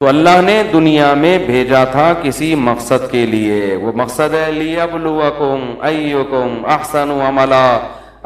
تو اللہ نے دنیا میں بھیجا تھا کسی مقصد کے لیے، وہ مقصد ہے لیبلوکم ایکم احسن عملا۔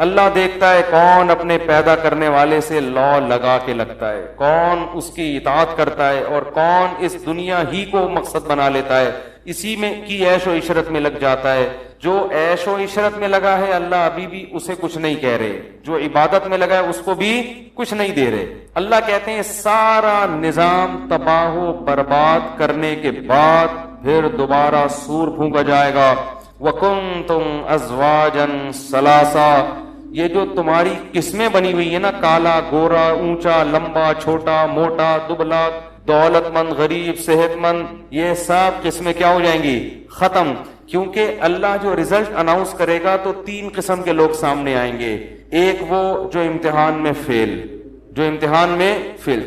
اللہ دیکھتا ہے کون اپنے پیدا کرنے والے سے لا لگا کے لگتا ہے، کون اس کی اطاعت کرتا ہے، اور کون اس دنیا ہی کو مقصد بنا لیتا ہے، اسی میں کی عیش و عشرت میں لگ جاتا ہے۔ جو عیش و عشرت میں لگا ہے اللہ ابھی بھی اسے کچھ نہیں کہہ رہے، جو عبادت میں لگا ہے اس کو بھی کچھ نہیں دے رہے۔ اللہ کہتے ہیں سارا نظام تباہ و برباد کرنے کے بعد پھر دوبارہ سور پھونکا جائے گا۔ وَكُنْتُمْ أَزْوَاجًا ثَلَاثًا، یہ جو تمہاری قسمیں بنی ہوئی ہیں نا، کالا گورا، اونچا لمبا، چھوٹا موٹا، دبلا، دولت مند غریب، صحت مند، یہ سب قسمیں کیا ہو جائیں گی؟ ختم۔ کیونکہ اللہ جو رزلٹ اناؤنس کرے گا تو تین قسم کے لوگ سامنے آئیں گے۔ ایک وہ جو امتحان میں فیل،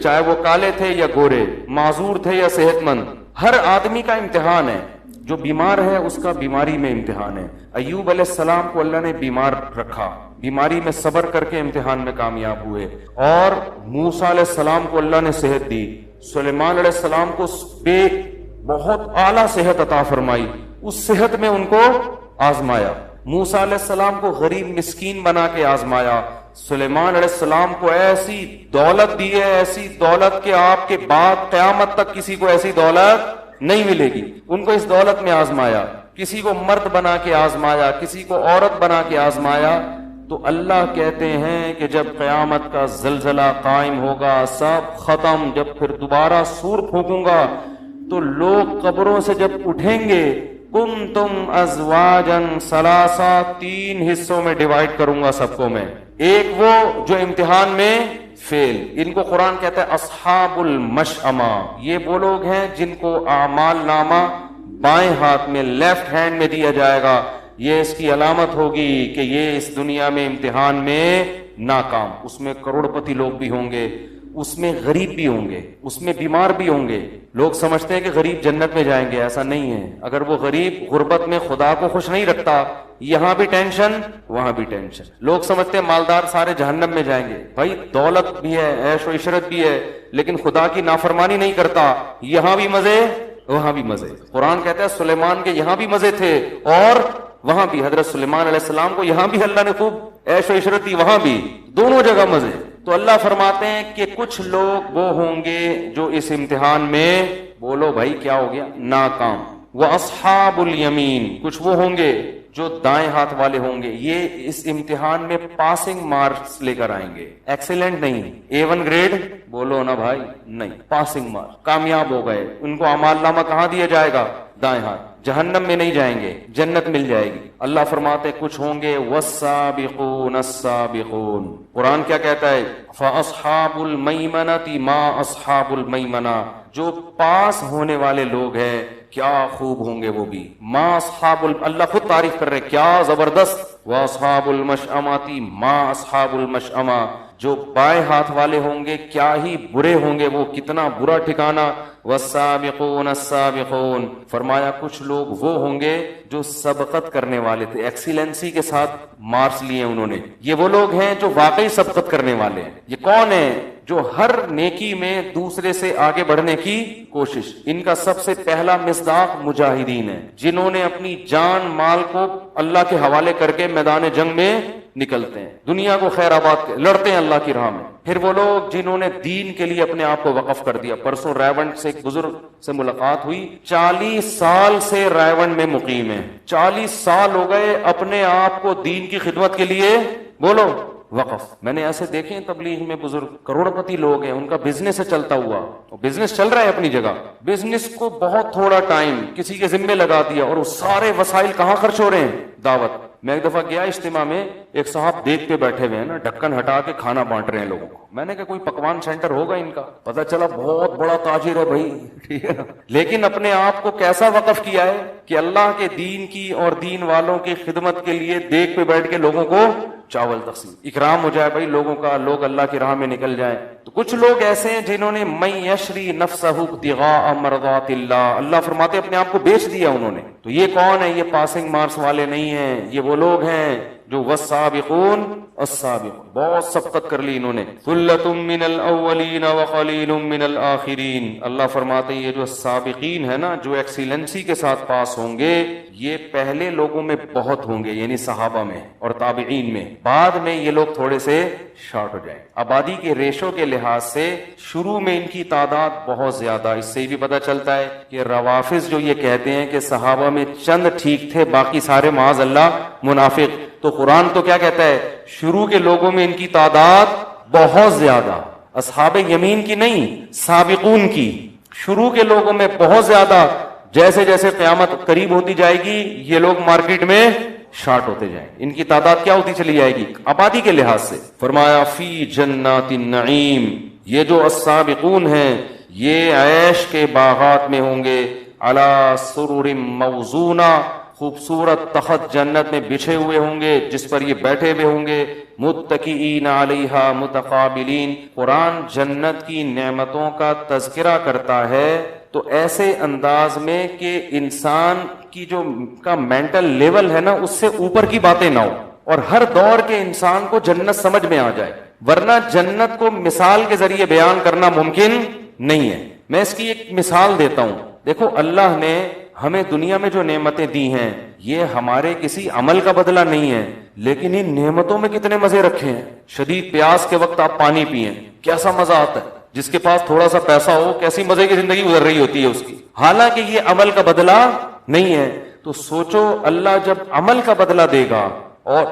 چاہے وہ کالے تھے یا گورے، معذور تھے یا صحت مند، ہر آدمی کا امتحان ہے۔ جو بیمار ہے اس کا بیماری میں امتحان ہے۔ ایوب علیہ السلام کو اللہ نے بیمار رکھا، بیماری میں صبر کر کے امتحان میں کامیاب ہوئے، اور موسیٰ علیہ السلام کو اللہ نے صحت دی، سلیمان علیہ السلام کو بہت اعلیٰ صحت عطا فرمائی، اس صحت میں ان کو آزمایا۔ موسیٰ علیہ السلام کو غریب مسکین بنا کے آزمایا، سلیمان علیہ السلام کو ایسی دولت دی ہے، ایسی دولت کہ آپ کے بعد قیامت تک کسی کو ایسی دولت نہیں ملے گی، ان کو اس دولت میں آزمایا، کسی کو مرد بنا کے آزمایا، کسی کو عورت بنا کے آزمایا۔ تو اللہ کہتے ہیں کہ جب قیامت کا زلزلہ قائم ہوگا، سب ختم، جب پھر دوبارہ سور پھونکوں گا تو لوگ قبروں سے جب اٹھیں گے، کنتم ازواجا ثلاثا، تین حصوں میں ڈیوائڈ کروں گا سب کو میں۔ ایک وہ جو امتحان میں فیل، ان کو قرآن کہتا ہے اصحاب المشأمہ، یہ وہ لوگ ہیں جن کو اعمال نامہ بائیں ہاتھ میں، لیفٹ ہینڈ میں دیا جائے گا۔ یہ اس کی علامت ہوگی کہ یہ اس دنیا میں امتحان میں ناکام۔ اس میں کروڑ پتی لوگ بھی ہوں گے، اس میں غریب بھی ہوں گے، اس میں بیمار بھی ہوں گے۔ لوگ سمجھتے ہیں کہ غریب جنت میں جائیں گے، ایسا نہیں ہے۔ اگر وہ غریب غربت میں خدا کو خوش نہیں رکھتا، یہاں بھی ٹینشن وہاں بھی ٹینشن۔ لوگ سمجھتے ہیں مالدار سارے جہنم میں جائیں گے، بھائی دولت بھی ہے، عیش و عشرت بھی ہے، لیکن خدا کی نافرمانی نہیں کرتا، یہاں بھی مزے وہاں بھی مزے۔ قرآن کہتا ہے سلیمان کے یہاں بھی مزے تھے اور وہاں بھی، حضرت سلیمان علیہ السلام کو یہاں بھی اللہ نے خوب عیش و عشرت دی، وہاں بھی، دونوں جگہ مزے۔ تو اللہ فرماتے ہیں کہ کچھ لوگ وہ ہوں گے جو اس امتحان میں، بولو بھائی کیا ہو گیا؟ ناکام۔ وَأَصْحَابُ الْيَمِينَ، کچھ وہ ہوں گے جو دائیں ہاتھ والے ہوں گے، یہ اس امتحان میں پاسنگ مارکس لے کر آئیں گے، ایکسیلنٹ نہیں، A1 گریڈ، بولو نا بھائی، نہیں، پاسنگ مارک، کامیاب ہو گئے۔ ان کو اعمال نامہ کہاں دیا جائے گا؟ دائیں ہاتھ، جہنم میں نہیں جائیں گے، جنت مل جائے گی۔ اللہ فرماتے کچھ ہوں گے والسابقون السابقون، قرآن کیا کہتا ہے؟ فَأَصْحَابُ الْمَيْمَنَةِ مَا أَصْحَابُ الْمَيْمَنَةِ، جو پاس ہونے والے لوگ ہیں کیا خوب ہوں گے وہ بھی۔ ما اصحاب اللہ خود تعریف کر رہے کیا زبردست۔ واصحاب المشأمۃ ما اصحاب المشأمہ، جو بائیں ہاتھ والے ہوں گے کیا ہی برے ہوں گے وہ، کتنا برا ٹھکانہ۔ والسابقون السابقون، فرمایا کچھ لوگ وہ ہوں گے جو سبقت کرنے والے تھے، ایکسیلنسی کے ساتھ مارکس لیے انہوں نے، یہ وہ لوگ ہیں جو واقعی سبقت کرنے والے ہیں۔ یہ کون ہیں؟ جو ہر نیکی میں دوسرے سے آگے بڑھنے کی کوشش۔ ان کا سب سے پہلا مصداق مجاہدین ہے، جنہوں نے اپنی جان مال کو اللہ کے حوالے کر کے میدان جنگ میں نکلتے ہیں، دنیا کو خیر آباد لڑتے ہیں اللہ کی راہ میں۔ پھر وہ لوگ جنہوں نے دین کے لیے اپنے آپ کو وقف کر دیا۔ پرسوں رائیونڈ سے ایک بزرگ سے ملاقات ہوئی، 40 سال سے رائیونڈ میں مقیم ہے، 40 سال ہو گئے اپنے آپ کو دین کی خدمت کے لیے، بولو، وقف۔ میں نے ایسے دیکھے ہیں تبلیغ میں بزرگ، کروڑ پتی لوگ ہیں، ان کا بزنس ہے چلتا ہوا، بزنس چل رہا ہے اپنی جگہ، بزنس کو بہت تھوڑا ٹائم کسی کے ذمے لگا دیا، اور وہ سارے وسائل کہاں خرچ ہو رہے ہیں؟ دعوت۔ میں ایک دفعہ گیا اجتماع میں، ایک صاحب دیگ پہ بیٹھے ہوئے ہیں نا، ڈھکن ہٹا کے کھانا بانٹ رہے ہیں لوگوں کو۔ میں نے کہا کوئی پکوان سینٹر ہوگا ان کا، پتہ چلا بہت بڑا تاجر ہے بھائی، ٹھیک ہے نا، لیکن اپنے آپ کو کیسا وقف کیا ہے کہ اللہ کے دین کی اور دین والوں کی خدمت کے لیے دیگ پہ بیٹھ کے لوگوں کو چاول تقسیم، اکرام ہو جائے بھائی لوگوں کا، لوگ اللہ کی راہ میں نکل جائیں۔ تو کچھ لوگ ایسے ہیں جنہوں نے من یشری نفسہ ابتغاء مرضات اللہ، اللہ فرماتے اپنے آپ کو بیچ دیا انہوں نے۔ تو یہ کون ہے؟ یہ پاسنگ مارکس والے نہیں ہیں، یہ وہ لوگ ہیں جو والسابقون السابق، بہت سبقت کر لی انہوں نے. ثلۃ من الاولین وقلیل من الآخرین. اللہ فرماتے ہیں یہ جو سابقین ہے نا، جو ایکسیلنسی کے ساتھ پاس ہوں گے، یہ پہلے لوگوں میں بہت ہوں گے، یعنی صحابہ میں اور تابعین میں. بعد میں یہ لوگ تھوڑے سے شارٹ ہو جائیں. آبادی کے ریشو کے لحاظ سے شروع میں ان کی تعداد بہت زیادہ. اس سے بھی پتہ چلتا ہے کہ روافض جو یہ کہتے ہیں کہ صحابہ میں چند ٹھیک تھے، باقی سارے معاذ اللہ منافق، تو قرآن تو کیا کہتا ہے؟ شروع کے لوگوں میں ان کی تعداد بہت زیادہ. اصحاب یمین کی نہیں، سابقون کی. شروع کے لوگوں میں بہت زیادہ. جیسے جیسے قیامت قریب ہوتی جائے گی یہ لوگ مارکیٹ میں شارٹ ہوتے جائیں. ان کی تعداد کیا ہوتی چلی جائے گی آبادی کے لحاظ سے. فرمایا فی جنات النعیم، یہ جو السابقون ہیں یہ عیش کے باغات میں ہوں گے. علی سرر موضونہ، خوبصورت تخت جنت میں بچھے ہوئے ہوں گے جس پر یہ بیٹھے ہوئے ہوں گے. متکئین علیہا متقابلین. قرآن جنت کی نعمتوں کا تذکرہ کرتا ہے تو ایسے انداز میں کہ انسان کی جو کا مینٹل لیول ہے نا اس سے اوپر کی باتیں نہ ہو اور ہر دور کے انسان کو جنت سمجھ میں آ جائے. ورنہ جنت کو مثال کے ذریعے بیان کرنا ممکن نہیں ہے. میں اس کی ایک مثال دیتا ہوں. دیکھو اللہ نے ہمیں دنیا میں جو نعمتیں دی ہیں یہ ہمارے کسی عمل کا بدلہ نہیں ہے، لیکن ان نعمتوں میں کتنے مزے رکھے ہیں. شدید پیاس کے وقت آپ پانی پئیں، کیسا مزہ آتا ہے. جس کے پاس تھوڑا سا پیسہ ہو کیسی مزے کی زندگی گزر رہی ہوتی ہے اس کی، حالانکہ یہ عمل کا بدلہ نہیں ہے. تو سوچو اللہ جب عمل کا بدلہ دے گا اور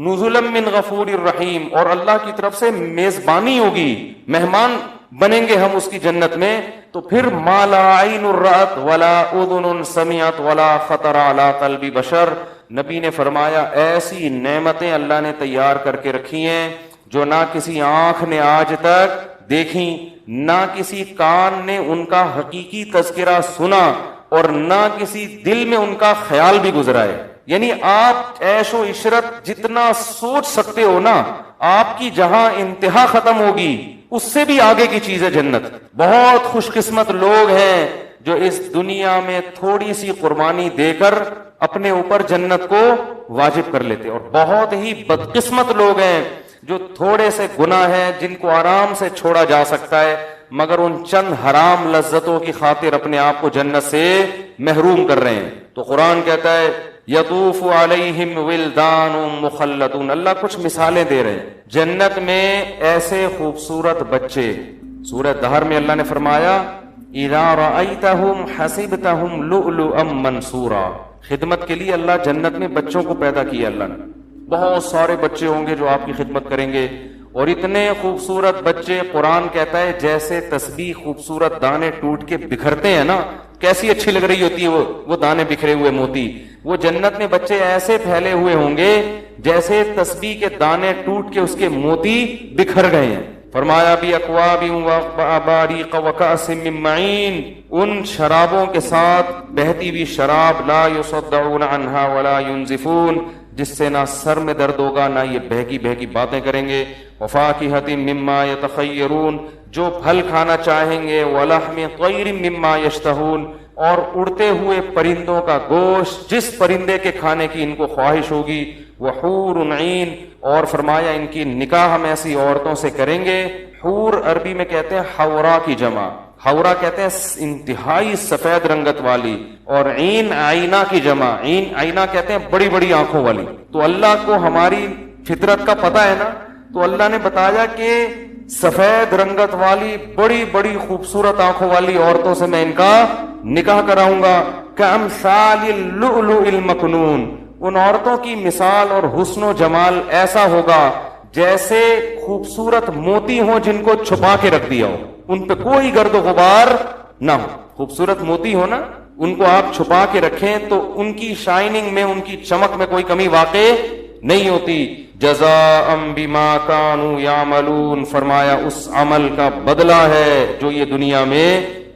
نزلا من غفور الرحیم، اور اللہ کی طرف سے میزبانی ہوگی، مہمان بنیں گے ہم اس کی جنت میں، تو پھر ما لا عین رأت ولا اذن سمعت ولا خطر علی قلب بشر. نبی نے فرمایا ایسی نعمتیں اللہ نے تیار کر کے رکھی ہیں جو نہ کسی آنکھ نے آج تک دیکھیں، نہ کسی کان نے ان کا حقیقی تذکرہ سنا، اور نہ کسی دل میں ان کا خیال بھی گزرا ہے. یعنی آپ عیش و عشرت جتنا سوچ سکتے ہو نا، آپ کی جہاں انتہا ختم ہوگی اس سے بھی آگے کی چیز ہے جنت. بہت خوش قسمت لوگ ہیں جو اس دنیا میں تھوڑی سی قربانی دے کر اپنے اوپر جنت کو واجب کر لیتے، اور بہت ہی بدقسمت لوگ ہیں جو تھوڑے سے گناہ ہیں جن کو آرام سے چھوڑا جا سکتا ہے، مگر ان چند حرام لذتوں کی خاطر اپنے آپ کو جنت سے محروم کر رہے ہیں. تو قرآن کہتا ہے یطوف علیہم ولدان مخلدون. اللہ کچھ مثالیں دے رہے ہیں جنت میں ایسے خوبصورت بچے. سورہ دہر میں اللہ نے فرمایا اذا رأیتہم حسبتہم لؤلؤا منثورا. خدمت کے لیے اللہ جنت میں بچوں کو پیدا کیا. اللہ نے بہت سارے بچے ہوں گے جو آپ کی خدمت کریں گے، اور اتنے خوبصورت بچے. قرآن کہتا ہے جیسے تسبیح خوبصورت دانے ٹوٹ کے بکھرتے ہیں نا، کیسی اچھی لگ رہی ہوتی ہے وہ دانے بکھرے ہوئے موتی. وہ جنت میں بچے ایسے پھیلے ہوئے ہوں گے جیسے تسبیح کے دانے ٹوٹ کے اس کے موتی بکھر گئے ہیں. فرمایا بھی اکواب واباریق وکأس من معین. ان شرابوں کے ساتھ بہتی ہوئی شراب، لا یصدعون عنہا ولا ینزفون، جس سے نہ سر میں درد ہوگا نہ یہ بہکی بہکی باتیں کریں گے. وفاکہۃ مما یتخیرون، جو پھل کھانا چاہیں گے. ولحم طیر مما یشتہون، اور اڑتے ہوئے پرندوں کا گوشت جس پرندے کے کھانے کی ان کو خواہش ہوگی. وحور عین، اور فرمایا ان کی نکاح ہم ایسی عورتوں سے کریں گے. حور عربی میں کہتے ہیں حورا کی جمع. حورا کہتے ہیں انتہائی سفید رنگت والی، اور عین آئینہ کی جمع. عین آئینہ کہتے ہیں بڑی بڑی آنکھوں والی. تو اللہ کو ہماری فطرت کا پتہ ہے نا، تو اللہ نے بتایا کہ سفید رنگت والی بڑی بڑی خوبصورت آنکھوں والی عورتوں سے میں ان کا نکاح کراؤں گا. کامثال اللؤلؤ المکنون، ان عورتوں کی مثال اور حسن و جمال ایسا ہوگا جیسے خوبصورت موتی ہوں جن کو چھپا کے رکھ دیا ہو، ان پہ کوئی گرد و غبار نہ ہو. خوبصورت موتی ہو نا، ان کو آپ چھپا کے رکھیں تو ان کی شائننگ میں، ان کی چمک میں کوئی کمی واقع نہیں ہوتی. جزاء بما كانوا يعملون، فرمایا اس عمل کا بدلہ ہے جو یہ دنیا میں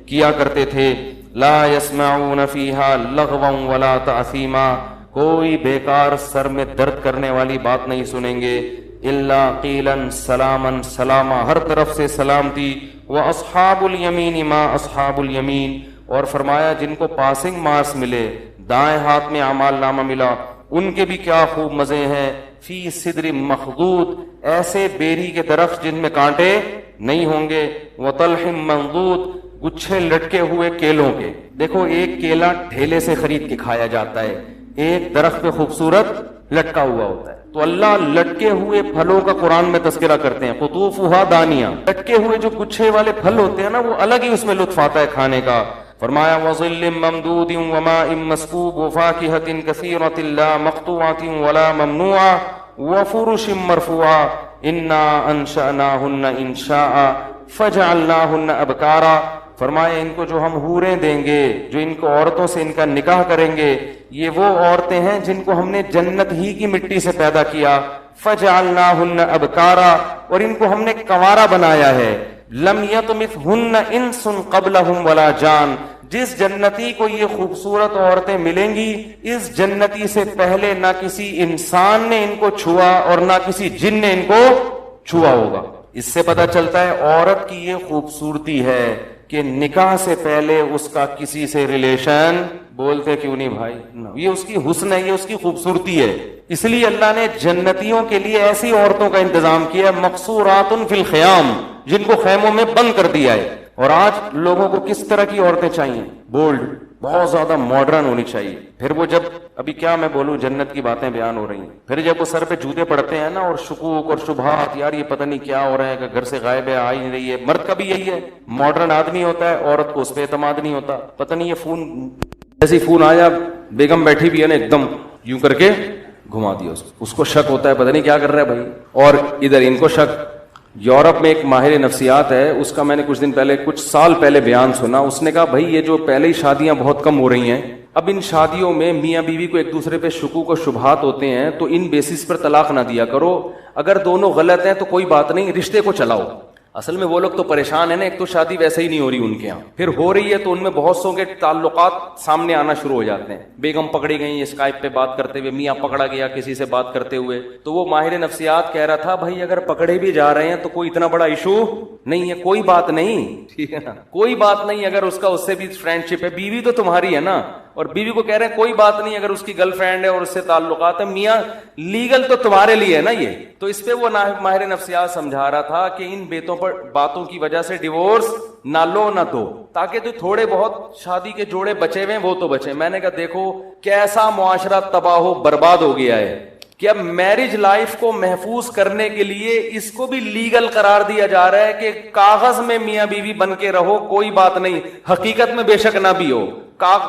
کیا کرتے تھے. لا يسمعون فيها لغوا ولا تأثیما، کوئی بیکار سر میں درد کرنے والی بات نہیں سنیں گے. الا قیلا سلاما سلاما، ہر طرف سے سلامتی. واصحاب الیمین ما اصحاب الیمین، اور فرمایا جن کو پاسنگ مارکس ملے، دائیں ہاتھ میں اعمال نامہ ملا، ان کے بھی کیا خوب مزے ہیں. فی صدر مخضود، ایسے بیری کے درخت جن میں کانٹے نہیں ہوں گے، وطلح منضود، گچھے لٹکے ہوئے کیلوں کے. دیکھو ایک کیلا ٹھیلے سے خرید کے کھایا جاتا ہے، ایک درخت پہ خوبصورت لٹکا ہوا ہوتا ہے. تو اللہ لٹکے ہوئے پھلوں کا قرآن میں تذکرہ کرتے ہیں، قطوفھا دانیہ، لٹکے ہوئے جو گچھے والے پھل ہوتے ہیں نا وہ الگ ہی اس میں لطف آتا ہے کھانے کا. فرمایا وظل ممدود وماء مسکوب وفاکہۃ کثیرۃ لا مقطوعۃ ولا ممنوعۃ وفرش مرفوعۃ انا انشأناہن انشاء فجعلناہن ابکارا. فرمایا ان کو جو ہم حوریں دیں گے، جو ان کو عورتوں سے ان کا نکاح کریں گے، یہ وہ عورتیں ہیں جن کو ہم نے جنت ہی کی مٹی سے پیدا کیا. فجعلناہن ابکارا، اور ان کو ہم نے کنوارا بنایا ہے. لم یطمثہن انس قبلہم ولا جان، جس جنتی کو یہ خوبصورت عورتیں ملیں گی اس جنتی سے پہلے نہ کسی انسان نے ان کو چھوا اور نہ کسی جن نے ان کو چھوا ہوگا. اس سے پتہ چلتا ہے عورت کی یہ خوبصورتی ہے کہ نکاح سے پہلے اس کا کسی سے ریلیشن، بولتے کیوں نہیں بھائی، یہ اس کی حسن ہے، یہ اس کی خوبصورتی ہے. اس لیے اللہ نے جنتیوں کے لیے ایسی عورتوں کا انتظام کیا، مقصورات فی الخیام، جن کو خیموں میں بند کر دیا ہے. اور آج لوگوں کو کس طرح کی عورتیں چاہیے؟ بولڈ، بہت زیادہ ماڈرن ہونی چاہیے. پھر وہ جب ابھی کیا میں بولوں، جنت کی باتیں بیان ہو رہی ہیں، پھر جب وہ سر پہ جوتے پڑتے ہیں نا اور شکوک اور شبہات، یار یہ پتہ نہیں کیا ہو رہا ہے، کہ گھر سے غائب ہے، آ ہی نہیں رہی ہے. مرد کا بھی یہی ہے، ماڈرن آدمی ہوتا ہے، عورت کو اس پہ اعتماد نہیں ہوتا. پتہ نہیں یہ فون، جیسے فون آیا بیگم بیٹھی بھی ہے نا، ایک دم یوں کر کے گھما دیا اس کو شک ہوتا ہے پتہ نہیں کیا کر رہا ہے بھائی. اور ادھر ان کو شک. یورپ میں ایک ماہر نفسیات ہے، اس کا میں نے کچھ سال پہلے بیان سنا. اس نے کہا بھائی یہ جو پہلے ہی شادیاں بہت کم ہو رہی ہیں، اب ان شادیوں میں میاں بیوی کو ایک دوسرے پہ شکوک و شبہات ہوتے ہیں، تو ان بیسس پر طلاق نہ دیا کرو. اگر دونوں غلط ہیں تو کوئی بات نہیں، رشتے کو چلاؤ. اصل میں وہ لوگ تو پریشان ہیں نا، ایک تو شادی ویسے ہی نہیں ہو رہی ان کے یہاں، پھر ہو رہی ہے تو ان میں بہت سو کے تعلقات سامنے آنا شروع ہو جاتے ہیں. بیگم پکڑی گئی اسکائپ پہ بات کرتے ہوئے، میاں پکڑا گیا کسی سے بات کرتے ہوئے. تو وہ ماہر نفسیات کہہ رہا تھا بھائی اگر پکڑے بھی جا رہے ہیں تو کوئی اتنا بڑا ایشو نہیں ہے، کوئی بات نہیں، ٹھیک ہے نا، کوئی بات نہیں. اگر اس کا اس سے بھی فرینڈ شپ ہے، بیوی تو تمہاری ہے نا، اور بیوی کو کہہ رہے ہیں کوئی بات نہیں اگر اس کی گرل فرینڈ ہے اور اس سے تعلقات ہیں، میاں لیگل تو تمہارے لیے ہے نا یہ. تو اس پہ وہ ماہر نفسیات سمجھا رہا تھا کہ ان باتوں کی وجہ سے ڈیورس نہ لو نہ دو، تاکہ تو تھوڑے بہت شادی کے جوڑے بچے ہوئے وہ تو بچے. میں نے کہا دیکھو کیسا معاشرہ تباہ و برباد ہو گیا ہے کہ اب میرج لائف کو محفوظ کرنے کے لیے اس کو بھی لیگل قرار دیا جا رہا ہے کہ کاغذ میں میاں بیوی بن کے رہو، کوئی بات نہیں، حقیقت میں بے شک نہ بھی ہو،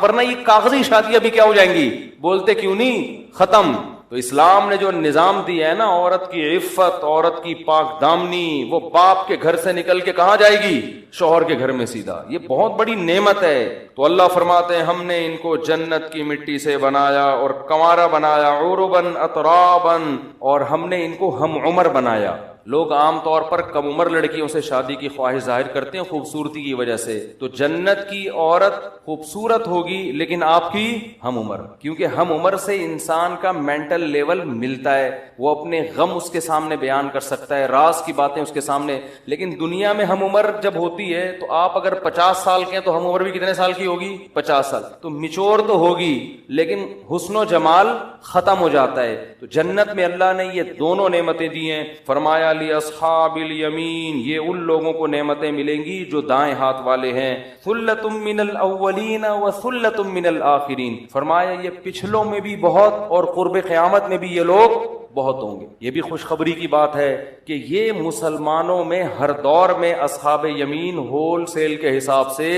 ورنہ یہ کاغذی شادیاں بھی کیا ہو جائیں گی، بولتے کیوں نہیں، ختم. تو اسلام نے جو نظام دیا ہے نا، عورت کی عفت، عورت کی پاک دامنی، وہ باپ کے گھر سے نکل کے کہاں جائے گی؟ شوہر کے گھر میں سیدھا. یہ بہت بڑی نعمت ہے. تو اللہ فرماتے ہیں ہم نے ان کو جنت کی مٹی سے بنایا اور کنوارا بنایا، عرباً اتراباً، اور ہم نے ان کو ہم عمر بنایا. لوگ عام طور پر کم عمر لڑکیوں سے شادی کی خواہش ظاہر کرتے ہیں خوبصورتی کی وجہ سے. تو جنت کی عورت خوبصورت ہوگی لیکن آپ کی ہم عمر، کیونکہ ہم عمر سے انسان کا مینٹل لیول ملتا ہے، وہ اپنے غم اس کے سامنے بیان کر سکتا ہے، راز کی باتیں اس کے سامنے. لیکن دنیا میں ہم عمر جب ہوتی ہے تو آپ اگر 50 سال کے ہیں تو ہم عمر بھی کتنے سال کی ہوگی؟ 50 سال. تو میچور تو ہوگی لیکن حسن و جمال ختم ہو جاتا ہے. تو جنت میں اللہ نے یہ دونوں نعمتیں دی ہیں. فرمایا لاصحاب الیمین، یہ ان لوگوں کو نعمتیں ملیں گی جو دائیں ہاتھ والے ہیں. ثلۃ من الاولین وثلۃ من الآخرین، فرمایا یہ پچھلوں میں بھی بہت اور قرب قیامت میں بھی یہ لوگ بہت ہوں گے. یہ بھی خوشخبری کی بات ہے کہ یہ مسلمانوں میں ہر دور میں اصحاب یمین ہول سیل کے حساب سے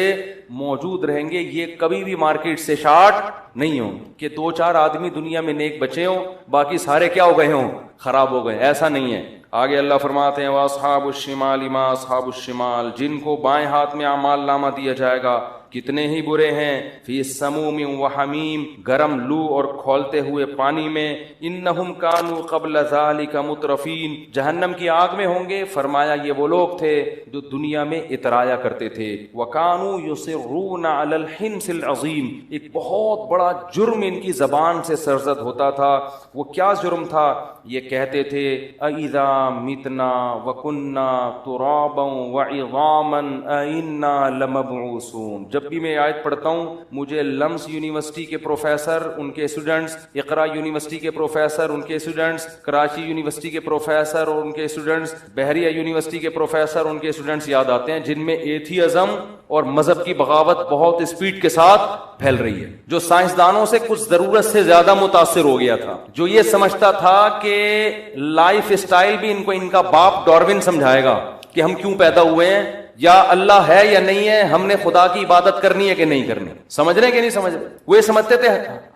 موجود رہیں گے. یہ کبھی بھی مارکیٹ سے شارٹ نہیں ہوں کہ 2-4 آدمی دنیا میں نیک بچے ہوں باقی سارے کیا ہو گئے ہوں؟ خراب ہو گئے. ایسا نہیں ہے. آگے اللہ فرماتے ہیں وَأَصْحَابُ الشِّمَالِ مَا أَصْحَابُ الشِّمَالِ، جن کو بائیں ہاتھ میں اعمال نامہ دیا جائے گا کتنے ہی برے ہیں. فی سموم وحمیم، گرم لو اور کھولتے ہوئے پانی میں. انہم کانوا قبل ذالک مترفین، جہنم کی آگ میں ہوں گے. فرمایا یہ وہ لوگ تھے جو دنیا میں اترایا کرتے تھے. وکانوا یصرون علی الحنث العظیم، ایک بہت بڑا جرم ان کی زبان سے سرزد ہوتا تھا. وہ کیا جرم تھا؟ یہ کہتے تھے اذا متنا وکنا ترابا وعظاما ائنا لمبعوثون، جب جب بھی میں آیت پڑھتا ہوں مجھے لمس یونیورسٹی کے پروفیسر ان کے اسٹوڈنٹس، اقرا یونیورسٹی کے پروفیسر ان کے اسٹوڈنٹس، کراچی یونیورسٹی کے پروفیسر اور ان کے اسٹوڈنٹس، بحریہ یونیورسٹی کے پروفیسر ان کے اسٹوڈنٹس یاد آتے ہیں، جن میں ایتھیزم اور مذہب کی بغاوت بہت اسپیڈ کے ساتھ پھیل رہی ہے، جو سائنسدانوں سے کچھ ضرورت سے زیادہ متاثر ہو گیا تھا، جو یہ سمجھتا تھا کہ لائف اسٹائل بھی ان کو ان کا باپ ڈاروین سمجھائے گا کہ ہم کیوں پیدا ہوئے ہیں، یا اللہ ہے یا نہیں ہے، ہم نے خدا کی عبادت کرنی ہے کہ نہیں کرنی، سمجھ رہے کہ نہیں سمجھ رہے؟ وہ یہ سمجھتے تھے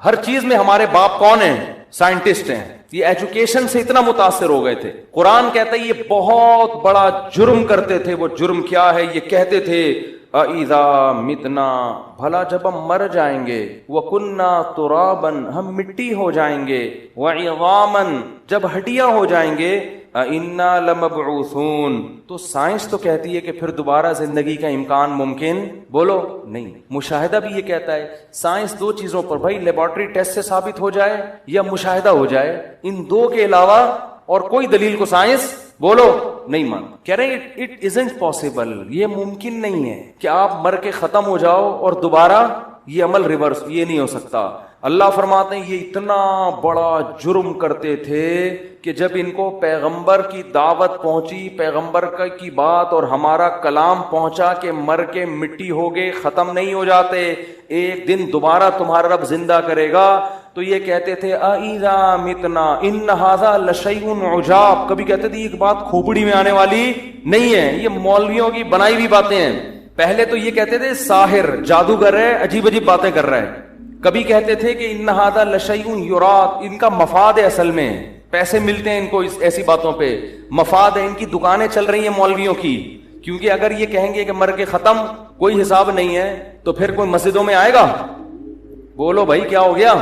ہر چیز میں ہمارے باپ کون ہیں؟ سائنٹسٹ ہیں۔ یہ ایجوکیشن سے اتنا متاثر ہو گئے تھے۔ قرآن کہتا ہے یہ بہت بڑا جرم کرتے تھے۔ وہ جرم کیا ہے؟ یہ کہتے تھے اِذَا مِتْنَا، بھلا جب ہم مر جائیں گے، وَكُنَّا تُرَابًا، ہم مٹی ہو جائیں گے، وَعِظَامًا، جب ہڈیاں ہو جائیں گے، اِنَّا لَمَبْعُوثُونَ، تو سائنس تو کہتی ہے کہ پھر دوبارہ زندگی کا امکان ممکن، بولو نہیں۔ مشاہدہ بھی یہ کہتا ہے، سائنس دو چیزوں پر بھائی لیبارٹری ٹیسٹ سے ثابت ہو جائے یا مشاہدہ ہو جائے، ان دو کے علاوہ اور کوئی دلیل کو سائنس بولو نہیں مان۔ کہہ رہے ہیں اٹ ازنٹ پاسبل، یہ ممکن نہیں ہے کہ آپ مر کے ختم ہو جاؤ اور دوبارہ یہ عمل ریورس، یہ نہیں ہو سکتا۔ اللہ فرماتے ہیں یہ اتنا بڑا جرم کرتے تھے کہ جب ان کو پیغمبر کی دعوت پہنچی، پیغمبر کی بات اور ہمارا کلام پہنچا کہ مر کے مٹی ہو گئے، ختم نہیں ہو جاتے، ایک دن دوبارہ تمہارا رب زندہ کرے گا، تو یہ کہتے تھے اِذَا مِتْنَا إِنَّ هَذَا لَشَيْءٌ عُجَابٌ، کبھی کہتے تھے یہ بات کھوپڑی میں آنے والی نہیں ہے، یہ مولویوں کی بنائی ہوئی باتیں ہیں۔ پہلے تو یہ کہتے تھے ساحر، جادوگر ہے، عجیب عجیب باتیں کر رہا ہے۔ کبھی کہتے تھے کہ ان هذا لشیء یراد، ان کا مفاد ہے، اصل میں پیسے ملتے ہیں ان کو ایسی باتوں پہ، مفاد ہے، ان کی دکانیں چل رہی ہیں مولویوں کی، کیونکہ اگر یہ کہیں گے کہ مر کے ختم، کوئی حساب نہیں ہے، تو پھر کوئی مسجدوں میں آئے گا؟ بولو بھائی کیا ہو گیا؟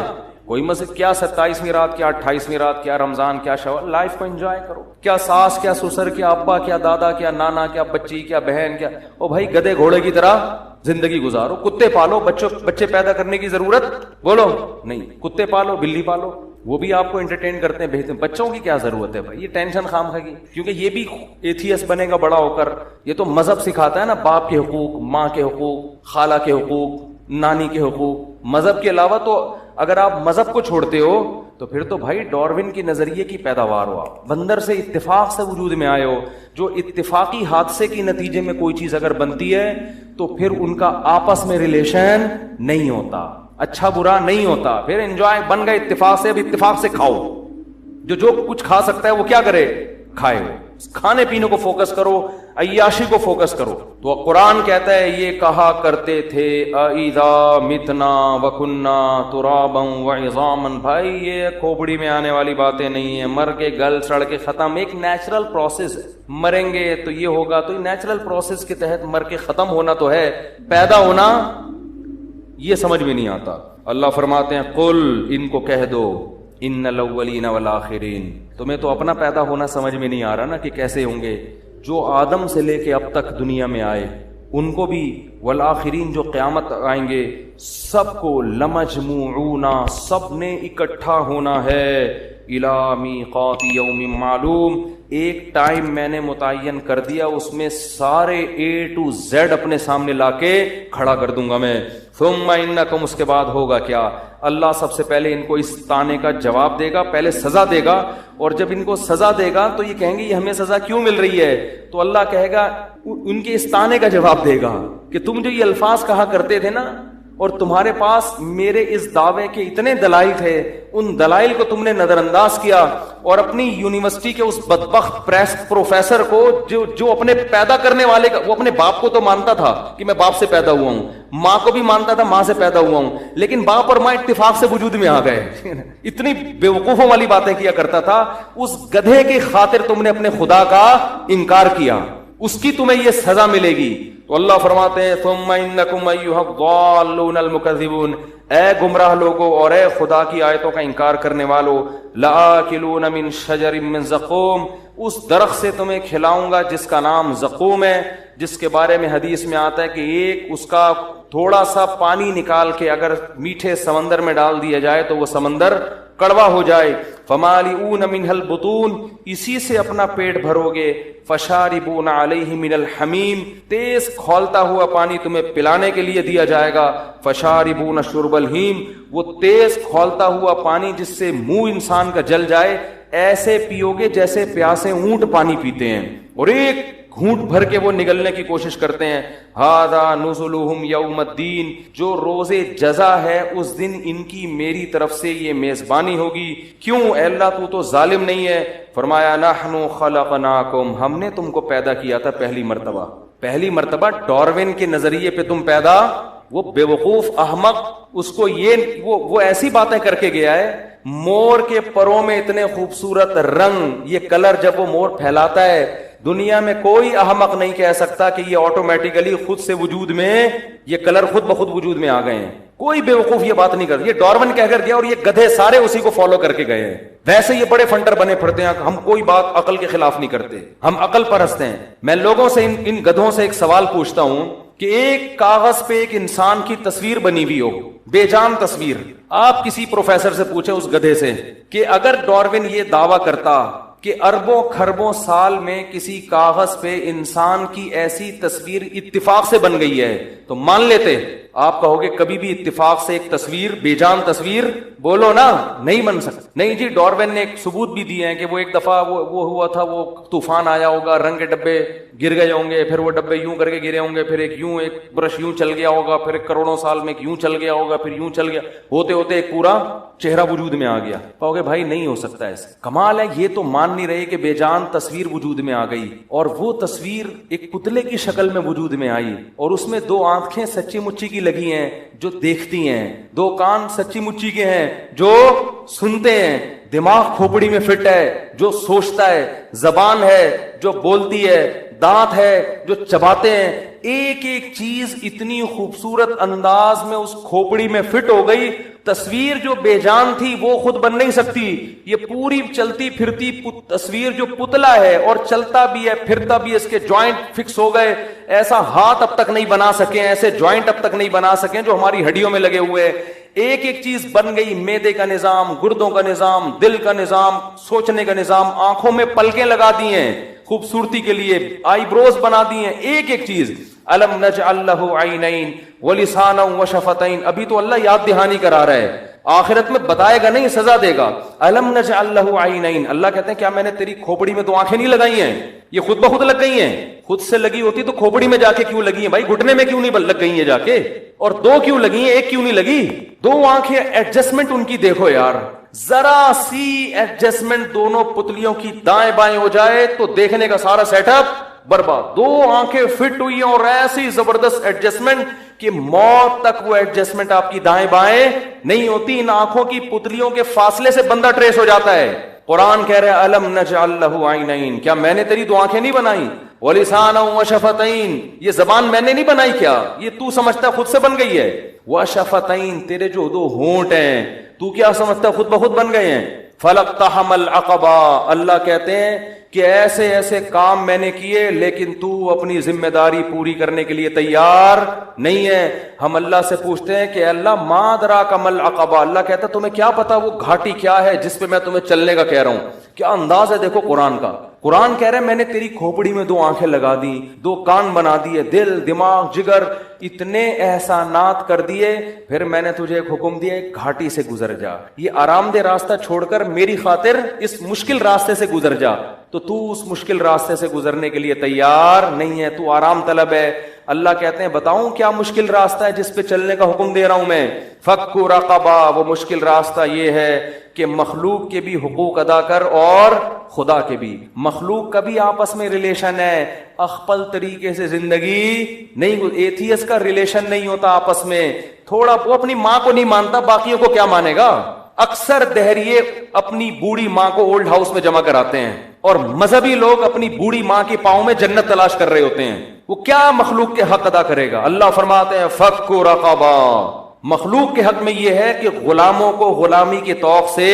کوئی مسجد کیا 27ویں رات، کیا 28ویں رات، کیا رمضان، کیا شوال، لائف کو انجوائے کرو، کیا ساس، کیا سسر، کیا ابا، کیا دادا، کیا نانا، کیا بچی، کیا بہن، کیا او بھائی گدے گھوڑے کی طرح زندگی گزارو، کتے پالو، بچے پیدا کرنے کی ضرورت بولو نہیں، کتے پالو، بلی پالو، وہ بھی آپ کو انٹرٹین کرتے ہیں، بھیجتے ہیں، بچوں کی کیا ضرورت ہے بھائی، یہ ٹینشن خام خاگی، کیونکہ یہ بھی ایتھیس بنے گا بڑا ہو کر۔ یہ تو مذہب سکھاتا ہے نا، باپ کے حقوق، ماں کے حقوق، خالہ کے حقوق، نانی کے حقوق، مذہب کے علاوہ تو اگر آپ مذہب کو چھوڑتے ہو تو پھر تو بھائی ڈاروین کی نظریے کی پیداوار ہو، آپ بندر سے اتفاق سے وجود میں آئے ہو۔ جو اتفاقی حادثے کے نتیجے میں کوئی چیز اگر بنتی ہے تو پھر ان کا آپس میں ریلیشن نہیں ہوتا، اچھا برا نہیں ہوتا، پھر انجوائے بن گئے اتفاق سے، اب اتفاق سے کھاؤ، جو کچھ کھا سکتا ہے وہ کیا کرے؟ کھائے ہو، کھانے پینے کو فوکس کرو، عیاشی کو فوکس کرو۔ تو قرآن کہتا ہے یہ کہا کرتے تھے اِذَا مِتْنَا وَكُنَّا تُرَابًا وَعِظَامًا، بھائی یہ کھوپڑی میں آنے والی باتیں نہیں ہیں، مر کے گل سڑ کے ختم، ایک نیچرل پروسیس ہے، مریں گے تو یہ ہوگا، تو نیچرل پروسیس کے تحت مر کے ختم ہونا تو ہے، پیدا ہونا یہ سمجھ میں نہیں آتا۔ اللہ فرماتے ہیں قل، ان کو کہہ دو، ان الاولین والآخرین، تمہیں تو اپنا پیدا ہونا سمجھ میں نہیں آ رہا نا کہ کیسے ہوں گے، جو آدم سے لے کے اب تک دنیا میں آئے ان کو بھی، والآخرین جو قیامت آئیں گے سب کو، لمجموعون، سب نے اکٹھا ہونا ہے، الی میقات یوم معلوم، ایک ٹائم میں نے متعین کر دیا، اس میں سارے A to Z اپنے سامنے لا کے کھڑا کر دوں گا میں۔ ثم انکم، اس کے بعد ہوگا کیا؟ اللہ سب سے پہلے ان کو اس طانے کا جواب دے گا، پہلے سزا دے گا، اور جب ان کو سزا دے گا تو یہ کہیں گے یہ ہمیں سزا کیوں مل رہی ہے؟ تو اللہ کہے گا، ان کے اس طانے کا جواب دے گا کہ تم جو یہ الفاظ کہا کرتے تھے نا، اور تمہارے پاس میرے اس دعوے کے اتنے دلائل تھے، ان دلائل کو تم نے نظر انداز کیا، اور اپنی یونیورسٹی کے اس بدبخت پروفیسر کو جو اپنے پیدا کرنے والے کا، وہ اپنے باپ کو تو مانتا تھا کہ میں باپ سے پیدا ہوا ہوں، ماں کو بھی مانتا تھا ماں سے پیدا ہوا ہوں، لیکن باپ اور ماں اتفاق سے وجود میں آ گئے، اتنی بیوقوفوں والی باتیں کیا کرتا تھا، اس گدھے کی خاطر تم نے اپنے خدا کا انکار کیا، اس کی تمہیں یہ سزا ملے گی۔ تو اللہ فرماتے ہیں ثم انکم ایھا الضالون المکذبون، اے گمراہ لوگو اور اے خدا کی آیتوں کا انکار کرنے والو، لآکلون من شجر من زقوم، اس درخت سے تمہیں کھلاؤں گا جس کا نام زقوم ہے، جس کے بارے میں حدیث میں آتا ہے کہ ایک اس کا تھوڑا سا پانی نکال کے اگر میٹھے سمندر میں ڈال دیا جائے تو وہ سمندر کڑوا ہو جائے. فمالئون منها البطون, اسی سے اپنا پیٹ بھرو گے. فشاربون علیہ من الحمیم, تیز کھولتا ہوا پانی تمہیں پلانے کے لیے دیا جائے گا. فشاربون شرب الہیم, وہ تیز کھولتا ہوا پانی جس سے منہ انسان کا جل جائے, ایسے پیو گے جیسے پیاسے اونٹ پانی پیتے ہیں, اور ایک گھونٹ بھر کے وہ نگلنے کی کوشش کرتے ہیں. ھذا نزلہم یوم الدین, جو روز جزا ہے اس دن ان کی میری طرف سے یہ میزبانی ہوگی. کیوں اے اللہ, تو ظالم نہیں ہے. فرمایا نحن خلقناکم, ہم نے تم کو پیدا کیا تھا پہلی مرتبہ. پہلی مرتبہ ڈاروین کے نظریے پہ تم پیدا. وہ بے وقوف احمق, اس کو یہ وہ ایسی باتیں کر کے گیا ہے. مور کے پروں میں اتنے خوبصورت رنگ, یہ کلر جب وہ مور پھیلاتا ہے, دنیا میں کوئی احمق نہیں کہہ سکتا کہ یہ آٹومیٹیکلی خود سے وجود میں, یہ کلر خود بخود وجود میں آ گئے ہیں. کوئی بے وقوف یہ بات نہیں کرتا. یہ ڈاروین کہہ کر گیا اور یہ گدھے سارے اسی کو فالو کر کے گئے ہیں. ویسے یہ بڑے فنٹر بنے پھرتے ہیں. ہم کوئی بات عقل کے خلاف نہیں کرتے, ہم عقل پرست ہیں. میں لوگوں سے ان گدھوں سے ایک سوال پوچھتا ہوں کہ ایک کاغذ پہ ایک انسان کی تصویر بنی ہوئی ہو, بے جان تصویر. آپ کسی پروفیسر سے پوچھیں اس گدھے سے کہ اگر ڈاروین یہ دعویٰ کرتا کہ اربوں کھربوں سال میں کسی کاغذ پہ انسان کی ایسی تصویر اتفاق سے بن گئی ہے تو مان لیتے. آپ کہو گے کبھی بھی اتفاق سے ایک تصویر, بے جان تصویر, بولو نا, نہیں بن سکتی. نہیں جی, ڈاروین نے ایک ثبوت بھی دیے ہیں کہ وہ ایک دفعہ وہ ہوا تھا, وہ طوفان آیا ہوگا, رنگ کے ڈبے گر گئے ہوں گے, پھر وہ ڈبے یوں کر کے گرے ہوں گے, پھر ایک برش یوں چل گیا ہوگا, پھر ایک کروڑوں سال میں یوں چل گیا ہوگا, پھر یوں چل گیا, ہوتے ہوتے ایک پورا چہرہ وجود میں آ گیا. کہو گے بھائی نہیں ہو سکتا ایسے. کمال ہے, یہ تو مان نہیں رہے کہ بے جان تصویر وجود میں آ گئی, اور وہ تصویر ایک پتلے کی شکل میں وجود میں آئی, اور اس میں دو آنکھیں سچی مچی کی لگی ہیں جو دیکھتی ہیں, دو کان سچی مچی کے ہیں جو سنتے ہیں, دماغ کھوپڑی میں فٹ ہے جو سوچتا ہے, زبان ہے جو بولتی ہے, دانت ہے جو چباتے ہیں. ایک ایک چیز اتنی خوبصورت انداز میں اس کھوپڑی میں فٹ ہو گئی. تصویر جو بے جان تھی وہ خود بن نہیں سکتی. یہ پوری چلتی پھرتی تصویر جو پتلا ہے اور چلتا بھی ہے پھرتا بھی, اس کے جوائنٹ فکس ہو گئے. ایسا ہاتھ اب تک نہیں بنا سکے, ایسے جوائنٹ اب تک نہیں بنا سکے جو ہماری ہڈیوں میں لگے ہوئے. ایک ایک چیز بن گئی, معدے کا نظام, گردوں کا نظام, دل کا نظام, سوچنے کا نظام, آنکھوں میں پلکیں لگا دی ہیں خوبصورتی کے لیے, آئی بروز بنا دی ہیں, ایک ایک چیز. الم نجعل له عینین ولسانا وشفتین, ابھی تو اللہ یاد دہانی کرا رہا ہے, آخرت میں بتائے گا نہیں, سزا دے گا. الم نجعل له عینین, اللہ کہتے ہیں کیا میں نے تیری کھوپڑی میں دو آنکھیں نہیں لگائی ہیں؟ یہ خود بخود لگ گئی ہیں. خود سے لگی ہوتی تو کھوپڑی میں جا کے کیوں لگی ہیں بھائی, گھٹنے میں کیوں نہیں لگ گئی ہیں جا کے, اور دو کیوں لگی ہیں, ایک کیوں نہیں لگی؟ دو آنکھیں, ایڈجسٹمنٹ ان کی دیکھو یار, ذرا سی ایڈجسٹمنٹ دونوں پتلیوں کی دائیں بائیں ہو جائے تو دیکھنے کا سارا سیٹ اپ برباد. دو آنکھیں فٹ ہوئی ہیں اور ایسی زبردست ایڈجسٹمنٹ کہ موت تک وہ ایڈجسٹمنٹ آپ کی دائیں بائیں نہیں ہوتی. ان آنکھوں کی پتلیوں کے فاصلے سے بندہ ٹریس ہو جاتا ہے. قرآن کہہ رہے الم نجعل له عینین, کیا میں نے تیری دو آنکھیں نہیں بنائی؟ ولسانا وشفتین, یہ زبان میں نے نہیں بنائی کیا؟ یہ تو سمجھتا خود سے بن گئی ہے. وشفتین, تیرے جو دو ہونٹ ہیں تو کیا سمجھتا خود بخود بن گئے ہیں؟ فلقتحم العقبہ, اللہ کہتے ہیں کہ ایسے ایسے کام میں نے کیے لیکن تو اپنی ذمہ داری پوری کرنے کے لیے تیار نہیں ہے. ہم اللہ سے پوچھتے ہیں کہ اللہ ما ادراک ما العقبہ, اللہ کہتا ہے تمہیں کیا پتا وہ گھاٹی کیا ہے جس پہ میں تمہیں چلنے کا کہہ رہا ہوں. کیا انداز ہے دیکھو قرآن کا. قرآن کہہ رہے ہیں میں نے تیری کھوپڑی میں دو آنکھیں لگا دی, دو کان بنا دیے, دل, دماغ, جگر, اتنے احسانات کر دیے, پھر میں نے تجھے ایک حکم دیا, ایک گھاٹی سے گزر جا, یہ آرام دہ راستہ چھوڑ کر میری خاطر اس مشکل راستے سے گزر جا. تو اس مشکل راستے سے گزرنے کے لیے تیار نہیں ہے, تو آرام طلب ہے. اللہ کہتے ہیں بتاؤں کیا مشکل راستہ ہے جس پہ چلنے کا حکم دے رہا ہوں میں؟ فک رقبہ, وہ مشکل راستہ یہ ہے کہ مخلوق کے بھی حقوق ادا کر اور خدا کے بھی. مخلوق کا بھی آپس میں ریلیشن ہے, اخپل طریقے سے زندگی نہیں, ایتھیس کا ریلیشن نہیں ہوتا آپس میں. تھوڑا وہ اپنی ماں کو نہیں مانتا, باقیوں کو کیا مانے گا؟ اکثر دہریے اپنی بوڑھی ماں کو اولڈ ہاؤس میں جمع کراتے ہیں, اور مذہبی لوگ اپنی بوڑھی ماں کے پاؤں میں جنت تلاش کر رہے ہوتے ہیں. وہ کیا مخلوق کے حق ادا کرے گا؟ اللہ فرماتے ہیں فک رقبہ, مخلوق کے حق میں یہ ہے کہ غلاموں کو غلامی کے توق سے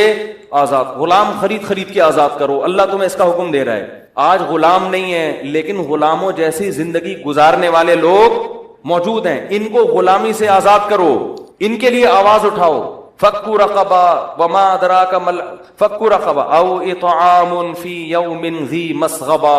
آزاد, غلام خرید کے آزاد کرو. اللہ تمہیں اس کا حکم دے رہا ہے. آج غلام نہیں ہے لیکن غلاموں جیسی زندگی گزارنے والے لوگ موجود ہیں, ان کو غلامی سے آزاد کرو, ان کے لیے آواز اٹھاؤ. فک رقبہ وما ادراک مل فک رقبہ او اطعام فی یوم ذی مسغبہ.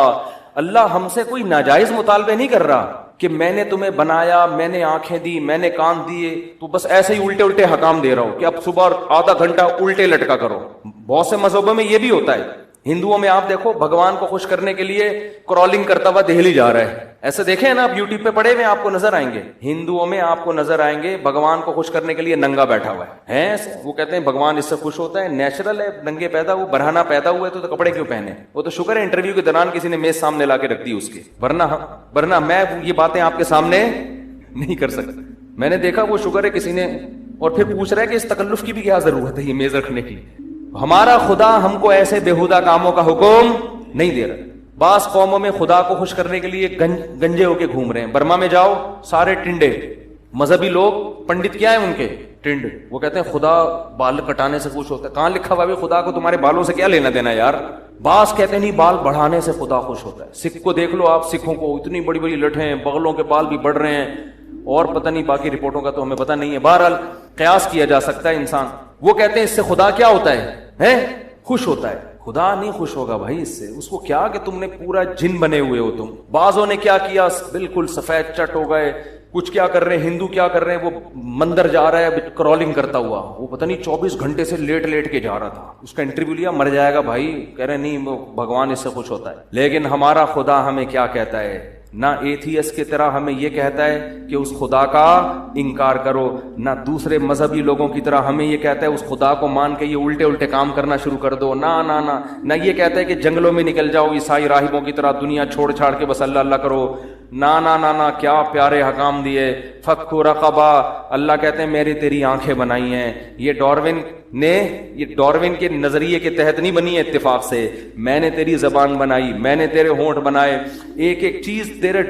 اللہ ہم سے کوئی ناجائز مطالبے نہیں کر رہا کہ میں نے تمہیں بنایا، میں نے آنکھیں دی، میں نے کان دیے، تو بس ایسے ہی الٹے الٹے حکام دے رہا ہو کہ اب صبح آدھا گھنٹہ الٹے لٹکا کرو. بہت سے مذہبوں میں یہ بھی ہوتا ہے. ہندوؤں میں آپ دیکھو بھگوان کو خوش کرنے کے لیے کرالنگ کرتا ہوا دہلی جا رہا ہے. ایسے دیکھیں نا، آپ یوٹیوب پہ پڑے ہوئے آپ کو نظر آئیں گے. ہندوؤں میں آپ کو نظر آئیں گے بھگوان کو خوش کرنے کے لیے ننگا بیٹھا ہوا ہے. وہ کہتے ہیں بھگوان اس سے خوش ہوتا ہے، نیچرل ہے، ننگے پیدا وہ برہنہ پیدا ہوا ہے تو کپڑے کیوں پہنے؟ وہ تو شکر ہے انٹرویو کے دوران کسی نے میز سامنے لا کے رکھ دی اس کے، ورنہ میں یہ باتیں آپ کے سامنے نہیں کر سکتا. میں نے دیکھا وہ شکر ہے کسی نے، اور پھر پوچھ رہا ہے کہ اس تکلف کی بھی کیا ضرورت ہے یہ میز رکھنے کی. ہمارا خدا ہم کو ایسے بےہودہ کاموں کا حکم نہیں دے رہا. بعض قوموں میں خدا کو خوش کرنے کے لیے گنجے ہو کے گھوم رہے ہیں. برما میں جاؤ سارے ٹنڈے، مذہبی لوگ، پنڈت کیا ہے ان کے؟ ٹنڈ. وہ کہتے ہیں خدا بال کٹانے سے خوش ہوتا ہے. کہاں لکھا ہوا ہے خدا کو تمہارے بالوں سے کیا لینا دینا یار؟ بعض کہتے ہیں نہیں بال بڑھانے سے خدا خوش ہوتا ہے. سکھ کو دیکھ لو آپ، سکھوں کو اتنی بڑی بڑی لٹیں، بغلوں کے بال بھی بڑھ رہے ہیں، اور پتہ نہیں باقی رپورٹوں کا تو ہمیں پتہ نہیں ہے. بہرحال قیاس کیا جا سکتا ہے انسان. وہ کہتے ہیں اس سے خدا کیا ہوتا ہے؟ خوش ہوتا ہے. خدا نہیں خوش ہوگا بھائی اس سے. اس کو کیا کہ تم نے پورا جن بنے ہوئے ہو تم. بعضوں نے کیا کیا، بالکل سفید چٹ ہو گئے. کچھ کیا کر رہے ہیں، ہندو کیا کر رہے ہیں، وہ مندر جا رہا ہے کرالنگ کرتا ہوا، وہ پتہ نہیں 24 گھنٹے سے لیٹ کے جا رہا تھا. اس کا انٹرویو لیا، مر جائے گا بھائی. کہہ رہے نہیں وہ بھگوان اس سے خوش ہوتا ہے. لیکن ہمارا خدا ہمیں کیا کہتا ہے؟ نہ ایتھیس کی طرح ہمیں یہ کہتا ہے کہ اس خدا کا انکار کرو، نہ دوسرے مذہبی لوگوں کی طرح ہمیں یہ کہتا ہے اس خدا کو مان کے یہ الٹے الٹے کام کرنا شروع کر دو. نہ یہ کہتا ہے کہ جنگلوں میں نکل جاؤ عیسائی راہبوں کی طرح دنیا چھوڑ چھاڑ کے بس اللہ اللہ کرو. نہ کیا پیارے حکام دیے. فک رقبہ، اللہ کہتے ہیں میری تیری آنکھیں بنائی ہیں. یہ ڈاروین کے نظریے کے تحت نہیں بنی ہے اتفاق سے. میں نے تیری زبان بنائی، میں نے تیرے ہونٹ بنائے، ایک ایک چیز تیرے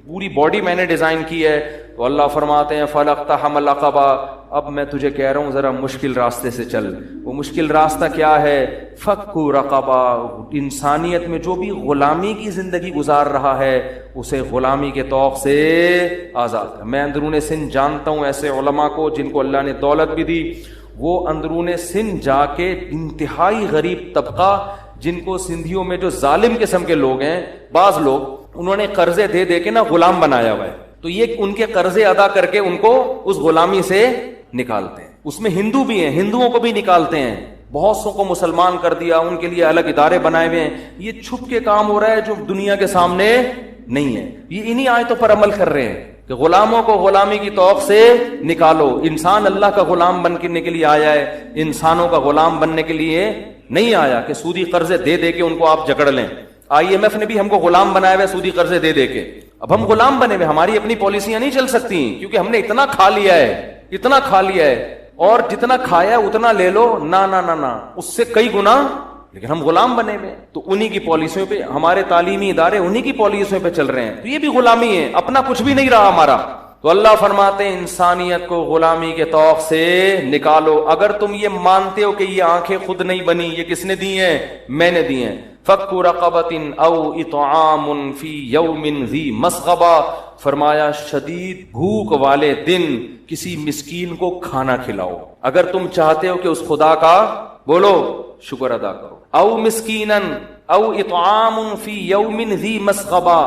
پوری باڈی میں نے ڈیزائن کی ہے. تو اللہ فرماتے ہیں فلقتحم العقبہ، اب میں تجھے کہہ رہا ہوں ذرا مشکل راستے سے چل. وہ مشکل راستہ کیا ہے؟ فک رقبہ. انسانیت میں جو بھی غلامی کی زندگی گزار رہا ہے اسے غلامی کے طوق سے آزاد. میں اندرون سندھ جانتا ہوں ایسے علماء کو جن کو اللہ نے دولت بھی دی، وہ اندرون سندھ جا کے انتہائی غریب طبقہ، جن کو سندھیوں میں جو ظالم قسم کے لوگ ہیں، بعض لوگ انہوں نے قرضے دے دے کے نا غلام بنایا ہوا ہے. تو یہ ان کے قرضے ادا کر کے ان کو اس غلامی سے نکالتے ہیں. اس میں ہندو بھی ہیں، ہندوؤں کو بھی نکالتے ہیں. بہت سو کو مسلمان کر دیا، ان کے لیے الگ ادارے بنائے ہوئے ہیں. یہ چھپ کے کام ہو رہا ہے جو دنیا کے سامنے نہیں ہے. یہ انہی آیتوں پر عمل کر رہے ہیں کہ غلاموں کو غلامی کی توق سے نکالو. انسان اللہ کا غلام بننے کے لیے آیا ہے، انسانوں کا غلام بننے کے لیے نہیں آیا کہ سودی قرضے دے دے کے ان کو آپ جکڑ لیں. IMF نے بھی ہم کو غلام بنایا ہوا ہے سودی قرضے دے دے کے. اب ہم غلام بنے ہوئے، ہماری اپنی پالیسیاں نہیں چل سکتی کیونکہ ہم نے اتنا کھا لیا ہے، اور جتنا کھایا ہے اتنا لے لو. نہ اس سے کئی گنا. لیکن ہم غلام بنے ہوئے، تو انہی کی پالیسیوں پہ ہمارے تعلیمی ادارے انہی کی پالیسیوں پہ چل رہے ہیں. تو یہ بھی غلامی ہے، اپنا کچھ بھی نہیں رہا ہمارا. تو اللہ فرماتے ہیں انسانیت کو غلامی کے طوق سے نکالو. اگر تم یہ مانتے ہو کہ یہ آنکھیں خود نہیں بنی، یہ کس نے دی ہیں؟ میں نے دی ہیں. فک رقبۃ او اطعام فی یوم ذی مسغبہ، فرمایا شدید بھوک والے دن کسی مسکین کو کھانا کھلاؤ. اگر تم چاہتے ہو کہ اس خدا کا بولو شکر ادا کرو. او مسکینا او اطعام فی یوم ذی مسغبہ،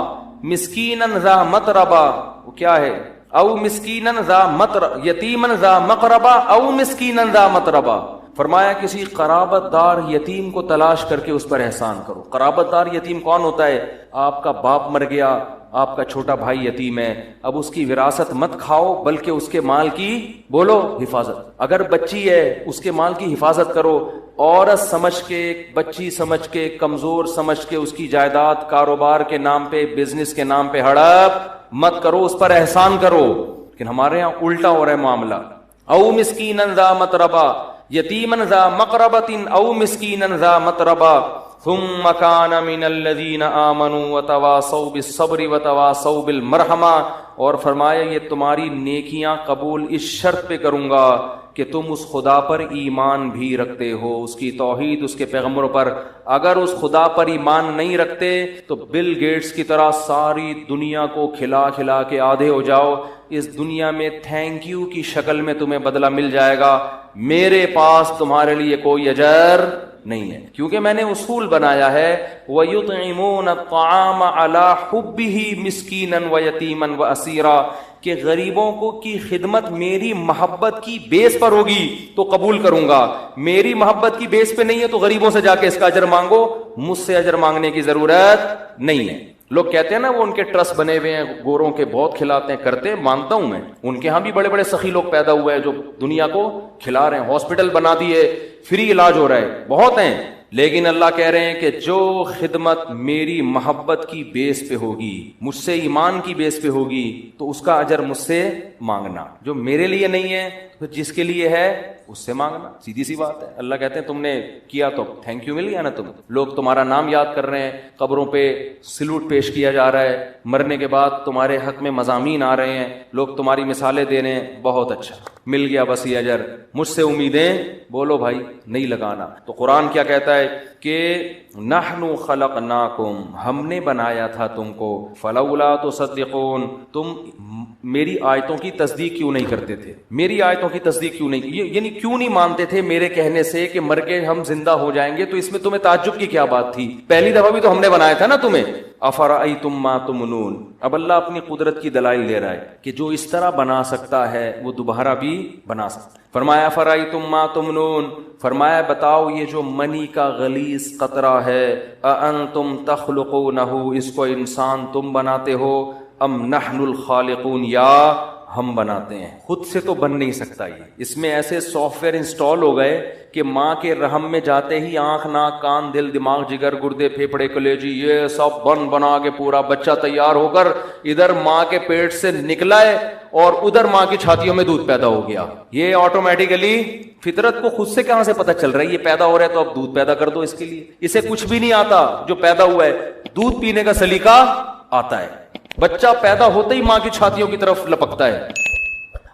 مسکینا ذا متربہ، وہ کیا ہے؟ او مسکینا ذا متربہ، یتیما ذا مقربہ او مسکینا ذا متربہ. فرمایا کسی قرابت دار یتیم کو تلاش کر کے اس پر احسان کرو. قرابت دار یتیم کون ہوتا ہے؟ آپ کا باپ مر گیا، آپ کا چھوٹا بھائی یتیم ہے، اب اس کی وراثت مت کھاؤ بلکہ اس کے مال کی بولو حفاظت. اگر بچی ہے اس کے مال کی حفاظت کرو. عورت سمجھ کے، بچی سمجھ کے، کمزور سمجھ کے اس کی جائیداد کاروبار کے نام پہ، بزنس کے نام پہ ہڑپ مت کرو، اس پر احسان کرو. لیکن ہمارے ہاں الٹا ہو رہا ہے معاملہ. او مسکینا ذا متربہ یتیما ذا مقربۃ او مسکینا ذا متربہ ثم كان من الذين آمنوا وتواصوا بالصبر وتواصوا بالمرحمہ. اور فرمایا یہ تمہاری نیکیاں قبول اس شرط پہ کروں گا کہ تم اس خدا پر ایمان بھی رکھتے ہو، اس کی توحید، اس کے پیغمبروں پر۔ اگر اس خدا پر ایمان نہیں رکھتے تو بل گیٹس کی طرح ساری دنیا کو کھلا کھلا کے آدھے ہو جاؤ، اس دنیا میں تھینک یو کی شکل میں تمہیں بدلہ مل جائے گا، میرے پاس تمہارے لیے کوئی اجر نہیں ہے، کیونکہ میں نے اصول بنایا ہے وَيُطْعِمُونَ الطَّعَامَ عَلَى حُبِّهِ مِسْكِينًا وَيَتِيمًا وَأَسِيرًا، کہ غریبوں کو کی خدمت میری محبت کی بیس پر ہوگی تو قبول کروں گا، میری محبت کی بیس پہ نہیں ہے تو غریبوں سے جا کے اس کا اجر مانگو، مجھ سے اجر مانگنے کی ضرورت نہیں ہے۔ لوگ کہتے ہیں نا وہ ان کے ٹرسٹ بنے ہوئے ہیں، گوروں کے بہت کھلاتے ہیں، کرتے مانتا ہوں میں، ان کے ہاں بھی بڑے بڑے سخی لوگ پیدا ہوئے ہیں جو دنیا کو کھلا رہے ہیں، ہاسپٹل بنا دیے، فری علاج ہو رہا ہے، بہت ہیں، لیکن اللہ کہہ رہے ہیں کہ جو خدمت میری محبت کی بیس پہ ہوگی، مجھ سے ایمان کی بیس پہ ہوگی تو اس کا اجر مجھ سے مانگنا، جو میرے لیے نہیں ہے تو جس کے لیے ہے اس سے مانگنا، سیدھی سی بات ہے۔ اللہ کہتے ہیں تم نے کیا تو تھینک یو مل گیا نا، تم لوگ تمہارا نام یاد کر رہے ہیں، قبروں پہ سلوٹ پیش کیا جا رہا ہے، مرنے کے بعد تمہارے حق میں مضامین آ رہے ہیں، لوگ تمہاری مثالیں دے رہے ہیں، بہت اچھا، مل گیا بس یہ اجر، مجھ سے امیدیں بولو بھائی نہیں لگانا۔ تو قرآن کیا کہتا ہے کہ نحن خلقناکم، ہم نے بنایا تھا تم کو، فلولا تصدقون، تم میری آیتوں کی تصدیق کیوں نہیں کرتے تھے، میری آیتوں کی تصدیق کیوں نہیں، یعنی کیوں نہیں مانتے تھے میرے کہنے سے کہ مر کے ہم زندہ ہو جائیں گے، تو اس میں تمہیں تعجب کی کیا بات تھی، پہلی دفعہ بھی تو ہم نے بنایا تھا نا تمہیں۔ افرأیتم ما تمنون، اب اللہ اپنی قدرت کی دلائل دے رہا ہے کہ جو اس طرح بنا سکتا ہے وہ دوبارہ بھی بنا سکتا ہے۔ فرمایا افرأیتم ما تمنون، فرمایا بتاؤ یہ جو منی کا غلیظ قطرہ ہے، اانتم تخلقونہ، اس کو انسان تم بناتے ہو، ام نحن الخالقون، یا ہم بناتے ہیں، خود سے تو بن نہیں سکتا یہ، اس میں ایسے سافٹ ویئر انسٹال ہو گئے کہ ماں کے رحم میں جاتے ہی آنکھ ناک کان دل دماغ جگر گردے پھیپھڑے کلیجی یہ سب بنا کے پورا بچہ تیار ہو کر ادھر ماں کے پیٹ سے نکلا ہے اور ادھر ماں کی چھاتیوں میں دودھ پیدا ہو گیا، یہ آٹومیٹیکلی فطرت کو خود سے کہاں سے پتہ چل رہا ہے یہ پیدا ہو رہا ہے تو اب دودھ پیدا کر دو اس کے لیے، اسے کچھ بھی نہیں آتا، جو پیدا ہوا ہے دودھ پینے کا سلیقہ آتا ہے، بچہ پیدا ہوتے ہی ماں کی چھاتیوں کی طرف لپکتا ہے۔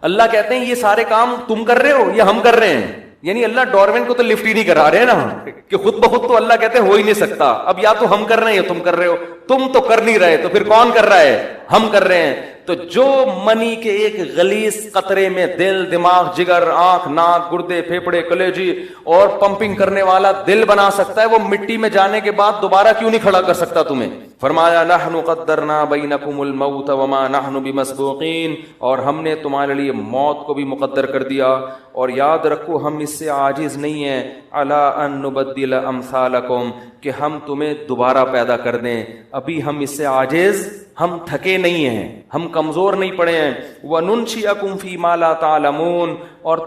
اللہ کہتے ہیں یہ سارے کام تم کر رہے ہو یا ہم کر رہے ہیں، یعنی اللہ ڈورمن کو تو لفٹ ہی نہیں کرا رہے نا کہ خود بخود تو اللہ کہتے ہیں ہو ہی نہیں سکتا، اب یا تو ہم کر رہے ہیں یا تم کر رہے ہو، تم تو کر نہیں رہے تو پھر کون کر رہا ہے، ہم کر رہے ہیں۔ تو جو منی کے ایک غلیظ قطرے میں دل دماغ جگر آنکھ ناک گردے پھیپھڑے کلیجی اور پمپنگ کرنے والا دل بنا سکتا ہے، وہ مٹی میں جانے کے بعد دوبارہ کیوں نہیں کھڑا کر سکتا تمہیں؟ فرمایا نحن قدرنا بینکم الموت وما نحن بمسبوقین، اور ہم نے تمہارے لیے موت کو بھی مقدر کر دیا، اور یاد رکھو ہم اس سے عاجز نہیں ہیں، علی ان نبدل امثالکم، کہ ہم تمہیں دوبارہ پیدا کر دیں، ابھی ہم اس سے عاجز، ہم تھکے نہیں ہیں، ہم کمزور نہیں پڑے ہیں، وَنُنْشِئَكُمْ فِي مَا لَا تَعْلَمُونَ، اور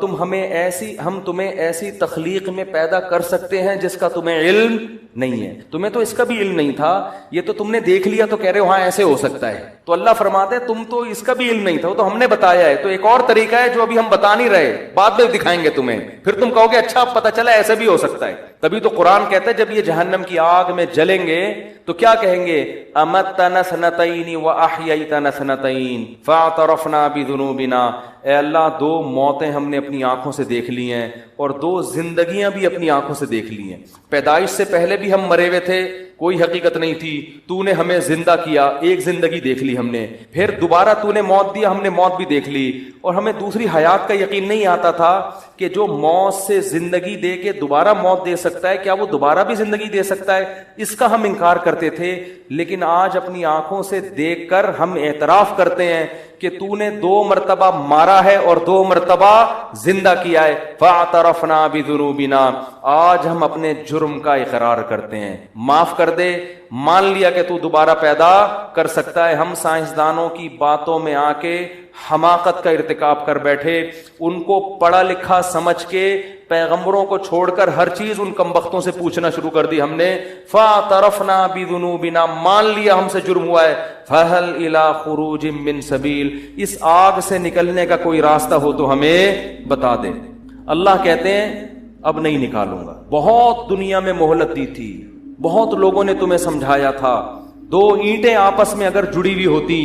ہم تمہیں ایسی تخلیق میں پیدا کر سکتے ہیں جس کا تمہیں علم نہیں ہے، تمہیں تو اس کا بھی علم نہیں تھا، یہ تو تم نے دیکھ لیا تو کہہ رہے ہو ہاں ایسے ہو سکتا ہے، تو اللہ فرماتے ہیں تم تو اس کا بھی علم نہیں تھا، وہ تو ہم نے بتایا ہے، تو ایک اور طریقہ ہے جو ابھی ہم بتا نہیں رہے، بعد میں دکھائیں گے تمہیں، پھر تم کہو گے اچھا اب پتہ چلا ایسے بھی ہو سکتا ہے۔ تبھی تو قرآن کہتا ہے جب یہ جہنم کی آگ میں جلیں گے تو کیا کہیں گے، امتنا سنتین واحییتنا سنتین فاعترفنا بذنوبنا، اے اللہ دو موتیں ہم نے اپنی آنکھوں سے دیکھ لی ہیں اور دو زندگیاں بھی اپنی آنکھوں سے دیکھ لی ہیں، پیدائش سے پہلے بھی ہم مرے ہوئے تھے، کوئی حقیقت نہیں تھی، تو نے ہمیں زندہ کیا، ایک زندگی دیکھ لی ہم نے، پھر دوبارہ تو نے موت دیا، ہم نے موت بھی دیکھ لی، اور ہمیں دوسری حیات کا یقین نہیں آتا تھا کہ جو موت سے زندگی دے کے دوبارہ موت دے سکتا ہے کیا وہ دوبارہ بھی زندگی دے سکتا ہے، اس کا ہم انکار کرتے تھے، لیکن آج اپنی آنکھوں سے دیکھ کر ہم اعتراف کرتے ہیں کہ تو نے 2 مرتبہ مارا ہے اور 2 مرتبہ زندہ کیا ہے، فاعترفنا بذنوبنا، آج ہم اپنے جرم کا اقرار کرتے ہیں، معاف کر دے، مان لیا کہ تو دوبارہ پیدا کر سکتا ہے۔ ہم سائنسدانوں کی باتوں میں آ کے حماقت کا ارتکاب کر بیٹھے، ان کو پڑھا لکھا سمجھ کے پیغمبروں کو چھوڑ کر ہر چیز ان کمبختوں سے پوچھنا شروع کر دی ہم نے، فاعترفنا بذنوبنا، مان لیا ہم سے جرم ہوا ہے، فہل الی خروج من سبیل، اس آگ سے نکلنے کا کوئی راستہ ہو تو ہمیں بتا دے۔ اللہ کہتے ہیں اب نہیں نکالوں گا، بہت دنیا میں مہلت دی تھی، بہت لوگوں نے تمہیں سمجھایا تھا، 2 اینٹیں آپس میں اگر جڑی ہوئی ہوتی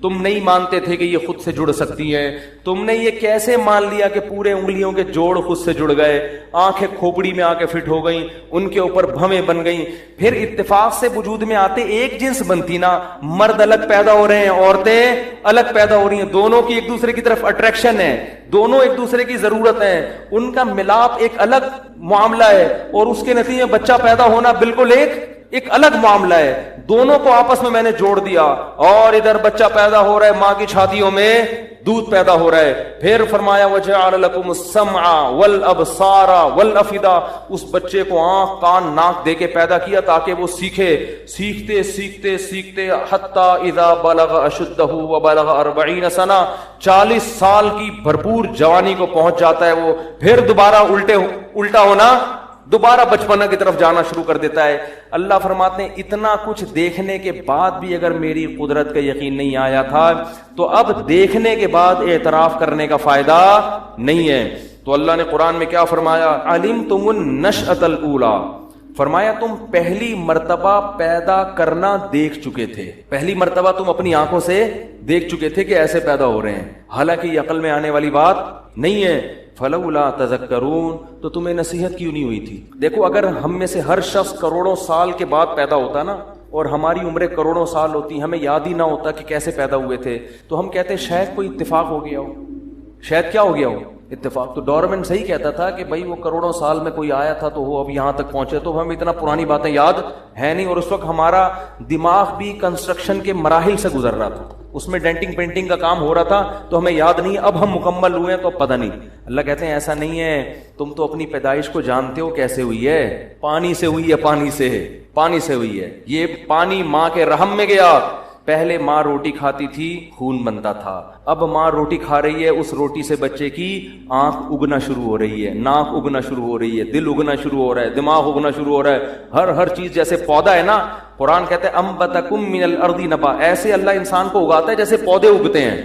تم نہیں مانتے تھے کہ یہ خود سے جڑ سکتی ہیں, تم نے یہ کیسے مان لیا کہ پورے انگلیوں کے جوڑ خود سے جڑ گئے, آنکھیں کھوپڑی میں آ کے فٹ ہو گئیں, ان کے اوپر بھویں بن گئیں. پھر اتفاق سے وجود میں آتے ایک جنس بنتی نا, مرد الگ پیدا ہو رہے ہیں, عورتیں الگ پیدا ہو رہی ہیں, دونوں کی ایک دوسرے کی طرف اٹریکشن ہے, دونوں ایک دوسرے کی ضرورت ہے, ان کا ملاپ ایک الگ معاملہ ہے, اور اس کے نتیجے میں بچہ پیدا ہونا بالکل ایک الگ معاملہ ہے. دونوں کو آپس میں نے جوڑ دیا, اور ادھر بچہ پیدا ہو رہا ہے, ماں کی چھاتیوں میں دودھ پیدا ہو رہا ہے. پھر فرمایا وَجَعَلَ لَكُمُ السَّمْعَ وَالْأَبْصَارَ وَالْأَفْئِدَةَ, اس بچے کو آنکھ کان ناک دے کے پیدا کیا تاکہ وہ سیکھے, سیکھتے سیکھتے سیکھتے حتی اذا بلغ اشدہ وبلغ 40 سنہ, 40 سال کی بھرپور جوانی کو پہنچ جاتا ہے وہ, پھر دوبارہ الٹا ہونا, دوبارہ بچپنا کی طرف جانا شروع کر دیتا ہے. اللہ فرماتے ہیں اتنا کچھ دیکھنے کے بعد بھی اگر میری قدرت کا یقین نہیں آیا تھا تو اب دیکھنے کے بعد اعتراف کرنے کا فائدہ نہیں ہے. تو اللہ نے قرآن میں کیا فرمایا, علمتم النشأۃ الاولیٰ, فرمایا تم پہلی مرتبہ پیدا کرنا دیکھ چکے تھے, پہلی مرتبہ تم اپنی آنکھوں سے دیکھ چکے تھے کہ ایسے پیدا ہو رہے ہیں, حالانکہ یہ عقل میں آنے والی بات نہیں ہے. فلولا تذکرون, تو تمہیں نصیحت کیوں نہیں ہوئی تھی؟ دیکھو اگر ہم میں سے ہر شخص کروڑوں سال کے بعد پیدا ہوتا نا, اور ہماری عمریں کروڑوں سال ہوتی, ہمیں یاد ہی نہ ہوتا کہ کیسے پیدا ہوئے تھے, تو ہم کہتے شاید کوئی اتفاق ہو گیا ہو, شاید کیا ہو گیا ہو, اتفاق. تو ڈارون صحیح کہتا تھا کہ بھائی وہ کروڑوں سال میں کوئی آیا تھا تو وہ اب یہاں تک پہنچے, تو ہمیں اتنا پرانی باتیں یاد ہے نہیں, اور اس وقت ہمارا دماغ بھی کنسٹرکشن کے مراحل سے گزر رہا تھا, اس میں ڈینٹنگ پینٹنگ کا کام ہو رہا تھا, تو ہمیں یاد نہیں, اب ہم مکمل ہوئے ہیں تو پتہ نہیں. اللہ کہتے ہیں ایسا نہیں ہے, تم تو اپنی پیدائش کو جانتے ہو کیسے ہوئی ہے, پانی سے ہوئی ہے, پانی سے ہوئی ہے. یہ پانی ماں کے رحم میں گیا, پہلے ماں روٹی کھاتی تھی خون بنتا تھا, اب ماں روٹی کھا رہی ہے, اس روٹی سے بچے کی آنکھ اگنا شروع ہو رہی ہے, ناک اگنا شروع ہو رہی ہے, دل اگنا شروع ہو رہا ہے, دماغ اگنا شروع ہو رہا ہے, ہر چیز. جیسے پودا ہے نا, قرآن کہتے ہیں انبتکم من الارض نبا, ایسے اللہ انسان کو اگاتا ہے جیسے پودے اگتے ہیں,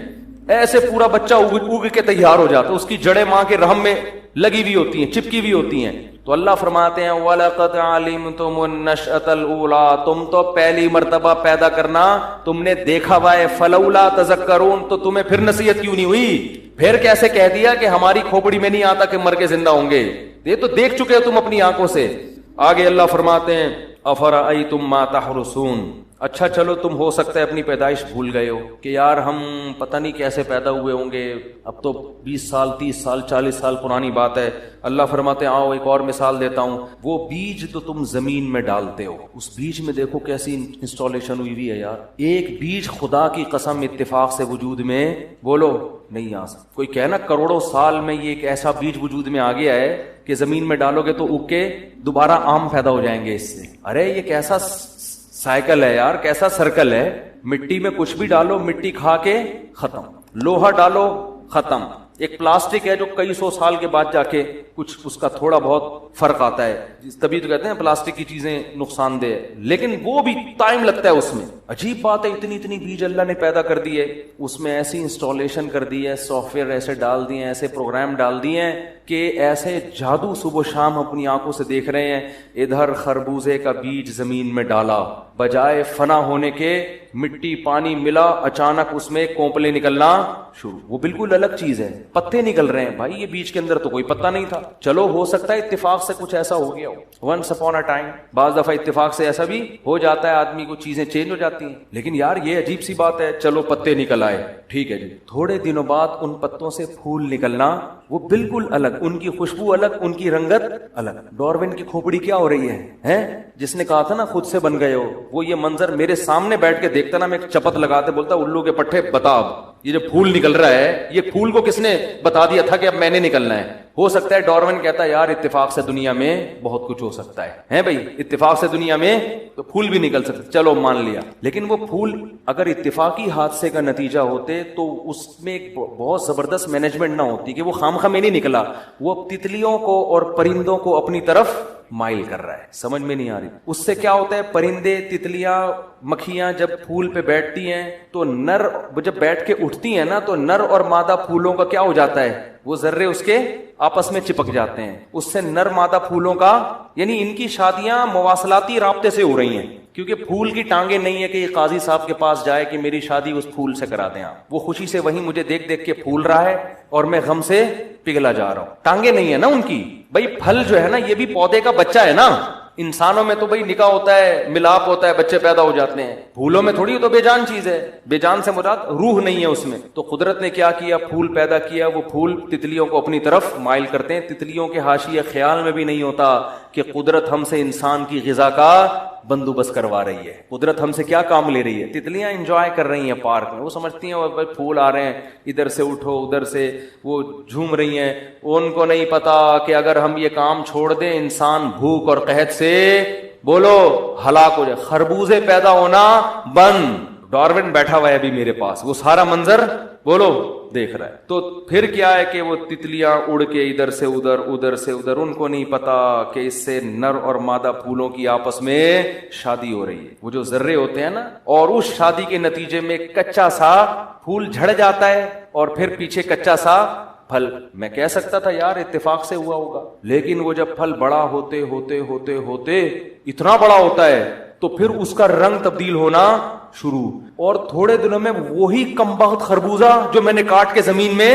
ایسے پورا بچہ اگ کے تیار ہو جاتا ہے, اس کی جڑیں ماں کے رحم میں لگی ہوئی ہوتی ہیں, چپکی ہوئی ہوتی ہیں. تو اللہ فرماتے ہیں وَلَقَدْ عَلِمْتُمُ النَّشْأَةَ الْأُولَىٰ, تم تو پہلی مرتبہ پیدا کرنا تم نے دیکھا ہوا ہے, فَلَوْلَا تَذَكَّرُونَ, تو تمہیں پھر نصیحت کیوں نہیں ہوئی, پھر کیسے کہہ دیا کہ ہماری کھوپڑی میں نہیں آتا کہ مر کے زندہ ہوں گے, یہ تو دیکھ چکے ہو تم اپنی آنکھوں سے. آگے اللہ فرماتے ہیں أَفَرَأَيْتُم مَّا تَحْرُثُونَ, اچھا چلو تم ہو سکتا ہے اپنی پیدائش بھول گئے ہو کہ یار ہم پتہ نہیں کیسے پیدا ہوئے ہوں گے, اب تو 20 سال 30 سال 40 سال پرانی بات ہے. اللہ فرماتے ہیں آؤ ایک اور مثال دیتا ہوں, وہ بیج تو تم زمین میں ڈالتے ہو, اس بیج میں دیکھو کیسی انسٹالیشن ہوئی ہے یار, ایک بیج خدا کی قسم اتفاق سے وجود میں بولو نہیں آ سکتا. کوئی کہنا کروڑوں سال میں یہ ایک ایسا بیج وجود میں آ گیا ہے کہ زمین میں ڈالو گے تو اگ کے دوبارہ آم پیدا ہو جائیں گے اس سے. ارے یہ کیسا سائیکل ہے یار, کیسا سرکل ہے, مٹی میں کچھ بھی ڈالو مٹی کھا کے ختم, لوہا ڈالو ختم, ایک پلاسٹک ہے جو کئی سو سال کے بعد جا کے کچھ اس کا تھوڑا بہت فرق آتا ہے, تبھی تو کہتے ہیں پلاسٹک کی چیزیں نقصان دہ, لیکن وہ بھی ٹائم لگتا ہے اس میں. عجیب بات ہے, اتنی بیج اللہ نے پیدا کر دی ہے, اس میں ایسی انسٹالیشن کر دی ہے, سافٹ ویئر ایسے ڈال دیے ہیں, ایسے پروگرام ڈال دیے ہیں کہ ایسے جادو صبح و شام اپنی آنکھوں سے دیکھ رہے ہیں. ادھر خربوزے کا بیج زمین میں ڈالا, بجائے فنا ہونے کے مٹی پانی ملا, اچانک اس میں کونپلے نکلنا شروع, وہ بالکل الگ چیز ہے, پتے نکل رہے ہیں. بھائی یہ بیج کے اندر تو کوئی پتا نہیں تھا, چلو ہو سکتا ہے اتفاق سے کچھ ایسا ہو گیا ہو, ونس اپون اے ٹائم, بعض دفعہ اتفاق سے ایسا بھی ہو جاتا ہے, آدمی کو چیزیں چینج ہو جاتی ہیں. لیکن یار یہ عجیب سی بات ہے, چلو پتے نکل آئے ٹھیک ہے جی, تھوڑے دنوں بعد ان پتوں سے پھول نکلنا وہ بالکل الگ, ان کی خوشبو الگ, ان کی رنگت الگ. ڈارون کی کھوپڑی کیا ہو رہی ہے, جس نے کہا تھا نا خود سے بن گئے ہو, وہ یہ منظر میرے سامنے بیٹھ کے دیکھتا نا, میں ایک چپت لگاتے بولتا الو کے پٹھے بتا, اب یہ جو پھول نکل رہا ہے یہ پھول کو کس نے بتا دیا تھا کہ اب میں نے نکلنا ہے. ہو سکتا ہے ڈارون کہتا ہے یار اتفاق سے دنیا میں بہت کچھ ہو سکتا ہے بھائی, اتفاق سے دنیا میں تو پھول بھی نکل سکتے, چلو مان لیا. لیکن وہ پھول اگر اتفاقی حادثے کا نتیجہ ہوتے تو اس میں ایک بہت زبردست مینجمنٹ نہ ہوتی کہ وہ خامخواہ میں نہیں نکلا, وہ تتلیوں کو اور پرندوں کو اپنی طرف مائل کر رہا ہے. سمجھ میں نہیں آ رہی, اس سے کیا ہوتا ہے, پرندے تتلیاں مکھیاں جب پھول پہ بیٹھتی ہیں تو نر جب بیٹھ کے اٹھتی ہیں نا تو نر اور مادہ پھولوں کا کیا ہو جاتا ہے, وہ ذرے اس کے آپس میں چپک جاتے ہیں, اس سے نر مادہ پھولوں کا, یعنی ان کی شادیاں مواصلاتی رابطے سے ہو رہی ہیں, کیونکہ پھول کی ٹانگیں نہیں ہے کہ یہ قاضی صاحب کے پاس جائے کہ میری شادی اس پھول سے کرا دیں آپ. وہ خوشی سے وہیں مجھے دیکھ دیکھ کے پھول رہا ہے اور میں غم سے پگھلا جا رہا ہوں. ٹانگیں نہیں ہے نا ان کی. بھائی پھل جو ہے نا یہ بھی پودے کا بچہ ہے نا. انسانوں میں تو بھائی نکاح ہوتا ہے, ملاپ ہوتا ہے, بچے پیدا ہو جاتے ہیں. پھولوں میں تھوڑی تو بے جان چیز ہے, بے جان سے مراد روح نہیں ہے اس میں. تو قدرت نے کیا کیا, پھول پیدا کیا. وہ پھول تتلیوں کو اپنی طرف مائل کرتے ہیں. تتلیوں کے حاشیے خیال میں بھی نہیں ہوتا کہ قدرت ہم سے انسان کی غذا کا بندوبست کروا رہی ہے. قدرت ہم سے کیا کام لے رہی ہے. تتلیاں انجوائے کر رہی ہیں پارک میں, وہ سمجھتی ہیں بھائی پھول آ رہے ہیں, ادھر سے اٹھو ادھر سے, وہ جھوم رہی ہیں. ان کو نہیں پتا کہ اگر ہم یہ کام چھوڑ دیں انسان بھوک اور قحط سے بولو ہلاک ہو جائے. خربوزے پیدا ہونا بند. ڈارون بیٹھا ہوا ہے ابھی میرے پاس, وہ سارا منظر بولو دیکھ رہا ہے. تو پھر کیا ہے کہ وہ تتلیاں اڑ کے ادھر سے ادھر ادھر سے ادھر, ان کو نہیں پتا کہ اس سے نر اور مادہ پھولوں کی آپس میں شادی ہو رہی ہے. وہ جو ذرے ہوتے ہیں نا, اور اس شادی کے نتیجے میں کچا سا پھول جھڑ جاتا ہے اور پھر پیچھے کچا سا پھل. میں کہہ سکتا تھا یار اتفاق سے ہوا ہوگا, لیکن وہ جب پھل بڑا ہوتے ہوتے ہوتے ہوتے اتنا بڑا ہوتا ہے تو پھر اس کا رنگ تبدیل ہونا شروع, اور تھوڑے دنوں میں وہی کمبخت خربوزہ جو میں نے کاٹ کے زمین میں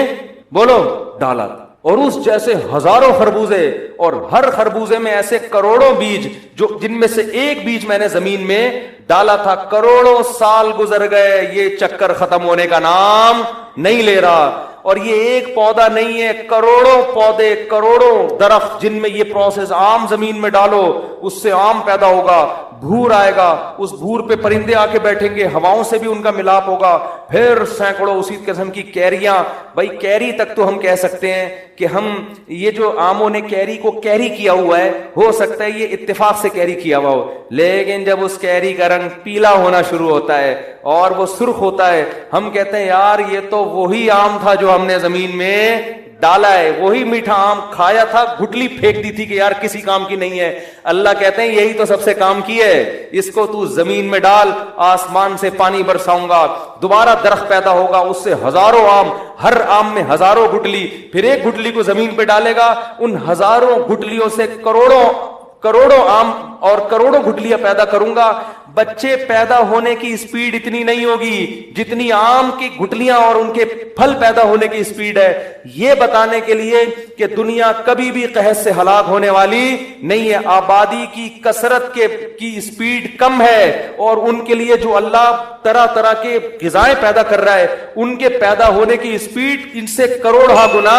بولو ڈالا تھا, اور اس جیسے ہزاروں خربوزے, اور ہر خربوزے میں ایسے کروڑوں بیج, جو جن میں سے ایک بیج میں نے زمین میں ڈالا تھا. کروڑوں سال گزر گئے, یہ چکر ختم ہونے کا نام نہیں لے رہا. اور یہ ایک پودا نہیں ہے, کروڑوں پودے, کروڑوں درخت, جن میں یہ پروسیس آم زمین میں ڈالو اس سے آم پیدا ہوگا, بھور آئے گا, اس بھور پہ پرندے آ کے بیٹھیں گے, ہواؤں سے بھی ان کا ملاپ ہوگا, پھر سینکڑوں اسی قسم کی کیریاں. بھائی کیری تک تو ہم کہہ سکتے ہیں کہ ہم یہ جو آموں نے کیری کو کیری کیا ہوا ہے, ہو سکتا ہے یہ اتفاق سے کیری کیا ہوا ہو, لیکن جب اس کیری کا رنگ پیلا ہونا شروع ہوتا ہے اور وہ سرخ ہوتا ہے, ہم کہتے ہیں یار یہ تو وہی آم تھا جو ہم نے زمین میں ڈالا ہے, وہی میٹھا آم کھایا تھا, گٹلی پھینک دی تھی کہ یار کسی کام کی نہیں ہے. اللہ کہتے ہیں یہی تو سب سے کام کی ہے, اس کو تو زمین میں ڈال, آسمان سے پانی برساؤں گا, دوبارہ درخت پیدا ہوگا, اس سے ہزاروں آم, ہر آم میں ہزاروں گٹلی, پھر ایک گٹلی کو زمین پہ ڈالے گا, ان ہزاروں گٹلیوں سے کروڑوں آم اور کروڑوں گٹلیاں پیدا کروں گا. بچے پیدا ہونے کی اسپیڈ اتنی نہیں ہوگی جتنی آم کی گٹلیاں اور ان کے پھل پیدا ہونے کی اسپیڈ ہے, یہ بتانے کے لیے کہ دنیا کبھی بھی قحط سے ہلاک ہونے والی نہیں ہے. آبادی کی کثرت کی اسپیڈ کم ہے, اور ان کے لیے جو اللہ طرح طرح کے غذائیں پیدا کر رہا ہے ان کے پیدا ہونے کی اسپیڈ ان سے کروڑہ گنا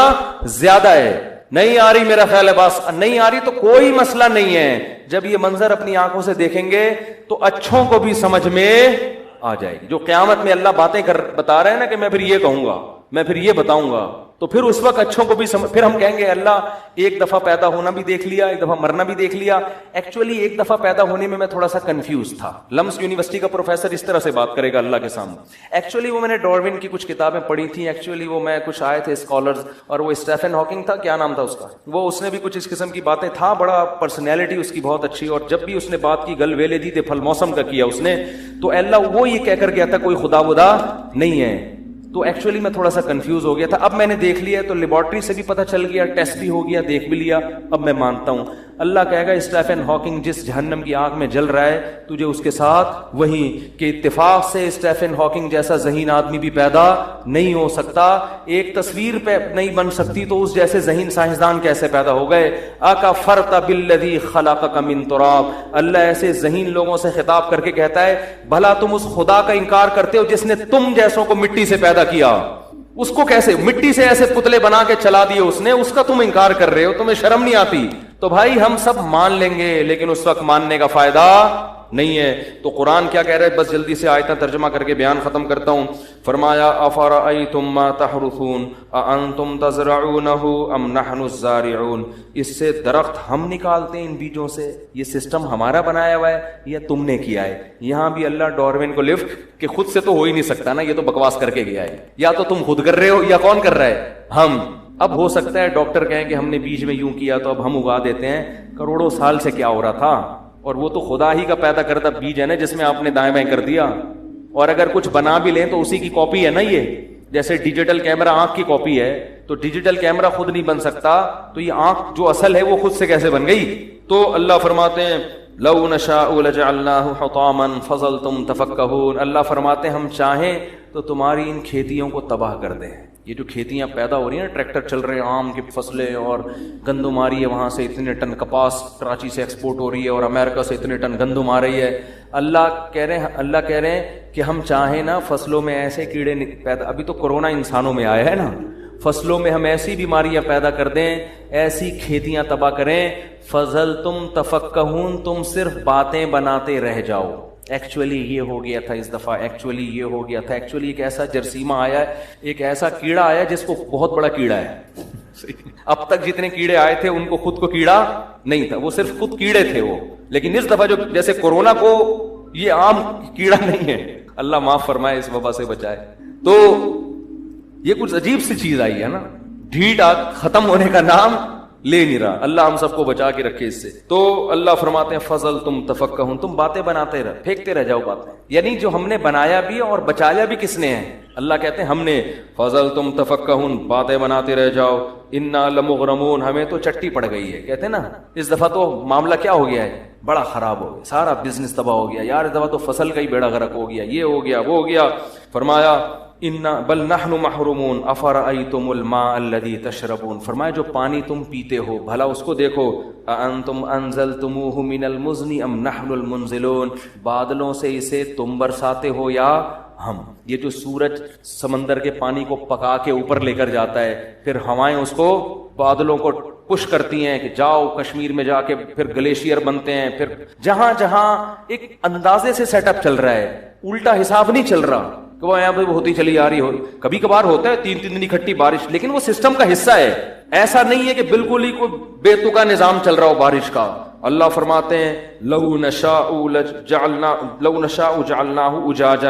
زیادہ ہے. نہیں آ رہی, میرا خیال ہے بس نہیں آ رہی تو کوئی مسئلہ نہیں ہے. جب یہ منظر اپنی آنکھوں سے دیکھیں گے تو اچھوں کو بھی سمجھ میں آ جائے گی. جو قیامت میں اللہ باتیں بتا رہے ہیں نا کہ میں پھر یہ کہوں گا, میں پھر یہ بتاؤں گا, تو پھر اس وقت اچھوں کو بھی پھر ہم کہیں گے اللہ ایک دفعہ پیدا ہونا بھی دیکھ لیا, ایک دفعہ مرنا بھی دیکھ لیا. ایکچولی ایک دفعہ پیدا ہونے میں تھوڑا سا کنفیوز تھا. لمس یونیورسٹی کا پروفیسر اس طرح سے بات کرے گا اللہ کے سامنے. ایکچولی وہ میں نے ڈارون کی کچھ کتابیں پڑھی تھیں, ایکچولی وہ میں کچھ آئے تھے اسکالرز, اور وہ اسٹیفن ہاکنگ تھا, کیا نام تھا اس کا, وہ اس نے بھی کچھ اس قسم کی باتیں تھا, بڑا پرسنالٹی اس کی بہت اچھی, اور جب بھی اس نے بات کی گل ویلے دی تھے پھل موسم کا کیا اس نے, تو اللہ وہ یہ کہہ کر گیا تھا کوئی خدا ودا نہیں ہے. تو ایکچولی میں تھوڑا سا کنفیوز ہو گیا تھا. اب میں نے دیکھ لیا, تو لیبارٹری سے بھی پتہ چل گیا, ٹیسٹ بھی ہو گیا, دیکھ بھی لیا, اب میں مانتا ہوں. اللہ کہے گا اسٹیفن ہاکنگ جس جہنم کی آگ میں جل رہا ہے تجھے اس کے ساتھ وہیں, کہ اتفاق سے اسٹیفن ہاکنگ جیسا ذہین آدمی بھی پیدا نہیں ہو سکتا, ایک تصویر پہ نہیں بن سکتی, تو اس جیسے ذہین سائنسدان کیسے پیدا ہو گئے. اکفرت بالذی خلقک من تراب, اللہ ایسے ذہین لوگوں سے خطاب کر کے کہتا ہے بھلا تم اس خدا کا انکار کرتے ہو جس نے تم جیسوں کو مٹی سے پیدا کیا, اس کو کیسے مٹی سے ایسے پتلے بنا کے چلا دیے اس نے, اس کا تم انکار کر رہے ہو, تمہیں شرم نہیں آتی. تو بھائی ہم سب مان لیں گے, لیکن اس وقت ماننے کا فائدہ نہیں ہے. تو قرآن کیا کہہ رہا ہے, بس جلدی سے آیتیں ترجمہ کر کے بیان ختم کرتا ہوں. فرمایا افرأیتم ما تحرثون اانتم تزرعونہ ام نحن الزارعون, اس سے درخت ہم نکالتے ہیں ان بیجوں سے, یہ سسٹم ہمارا بنایا ہوا ہے یا تم نے کیا ہے. یہاں بھی اللہ ڈارون کو لفٹ کہ خود سے تو ہو ہی نہیں سکتا نا, یہ تو بکواس کر کے گیا ہے, یا تو تم خود کر رہے ہو یا کون کر رہا ہے, ہم. اب ہو سکتا ہے ڈاکٹر کہیں کہ ہم نے بیج میں یوں کیا تو اب ہم اگا دیتے ہیں, کروڑوں سال سے کیا ہو رہا تھا, اور وہ تو خدا ہی کا پیدا کردہ بیج ہے نا جس میں آپ نے دائیں بائیں کر دیا. اور اگر کچھ بنا بھی لیں تو اسی کی کاپی ہے نا. یہ جیسے ڈیجیٹل کیمرہ آنکھ کی کاپی ہے, تو ڈیجیٹل کیمرہ خود نہیں بن سکتا, تو یہ آنکھ جو اصل ہے وہ خود سے کیسے بن گئی؟ تو اللہ فرماتے ہیں لو نشاء لجعلناه حطاما فظلتم تفکہون. اللہ فرماتے ہیں ہم چاہیں تو تمہاری ان کھیتیوں کو تباہ کر دیں. یہ جو کھیتیاں پیدا ہو رہی ہیں, ٹریکٹر چل رہے ہیں, آم کی فصلیں, اور گندم آ رہی ہے وہاں سے اتنے ٹن کپاس کراچی سے ایکسپورٹ ہو رہی ہے, اور امریکہ سے اتنے ٹن گندم آ رہی ہے. اللہ کہہ رہے ہیں کہ ہم چاہیں نا فصلوں میں ایسے کیڑے پیدا, ابھی تو کورونا انسانوں میں آیا ہے نا, فصلوں میں ہم ایسی بیماریاں پیدا کر دیں, ایسی کھیتیاں تباہ کریں. فضل تم تفکہون, تم صرف باتیں بناتے رہ جاؤ. ایکچولی یہ ہو گیا تھا اس دفعہ, ایکچولی یہ ہو گیا تھا, ایکچولی ایک ایسا جرثیمہ آیا ہے, ایک ایسا کیڑا آیا جس کو بہت بڑا کیڑا ہے. اب تک جتنے کیڑے آئے تھے ان کو خود کو کیڑا نہیں تھا, وہ صرف خود کیڑے تھے وہ. لیکن اس دفعہ جو جیسے کورونا کو یہ عام کیڑا نہیں ہے, اللہ معاف فرمائے, اس وبا سے بچائے. تو یہ کچھ عجیب سی چیز آئی ہے نا, ڈھیٹ ختم ہونے کا نام لے نہیں رہا. اللہ ہم سب کو بچا کے رکھے اس سے. تو اللہ فرماتے ہیں فضل تم تفکہون, تم باتیں بناتے رہ, پھینکتے رہ جاؤ باتیں. یعنی جو ہم نے بنایا بھی اور بچایا بھی کس نے ہے؟ اللہ کہتے ہیں ہم نے. فضل تم تفکہون, باتیں بناتے رہ جاؤ. انا لمغرمون, ہمیں تو چٹی پڑ گئی ہے. کہتے ہیں نا اس دفعہ تو معاملہ کیا ہو گیا ہے, بڑا خراب ہو گیا, سارا بزنس تباہ ہو گیا یار, اس دفعہ تو فصل کا ہی بیڑا غرق ہو گیا, یہ ہو گیا وہ ہو گیا. فرمایا انا بل نحن محرومون افرأیتم الماء الذی تشربون, فرمایا جو پانی تم پیتے ہو بھلا اس کو دیکھو. اانتم انزلتموہ من المزن ام نحن المنزلون, بادلوں سے اسے تم برساتے ہو یا ہم. یہ جو سورج سمندر کے پانی کو پکا کے اوپر لے کر جاتا ہے, پھر ہوائیں اس کو بادلوں کو پش کرتی ہیں کہ جاؤ کشمیر میں جا کے, پھر گلیشیئر بنتے ہیں, پھر جہاں جہاں ایک اندازے سے سیٹ اپ چل رہا ہے, الٹا حساب نہیں چل رہا کہ وہ یہاں پہ ہوتی چلی آ رہی ہو. کبھی کبھار ہوتا ہے 3 دن اکٹھی بارش, لیکن وہ سسٹم کا حصہ ہے. ایسا نہیں ہے کہ بالکل ہی کوئی بے تکا نظام چل رہا ہو بارش کا. اللہ فرماتے ہیں لو نشاء جعلناہ اجاجا,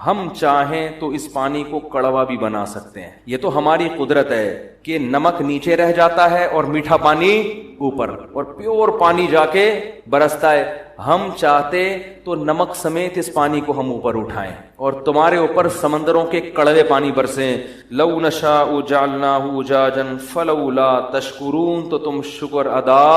ہم چاہیں تو اس پانی کو کڑوا بھی بنا سکتے ہیں. یہ تو ہماری قدرت ہے کہ نمک نیچے رہ جاتا ہے اور میٹھا پانی اوپر, اور پیور پانی جا کے برستا ہے. ہم چاہتے تو نمک سمیت اس پانی کو ہم اوپر اٹھائیں اور تمہارے اوپر سمندروں کے کڑوے پانی برسیں. لو نشاء جعلناہ اجاجا فلولا تشکرون, تو تم شکر ادا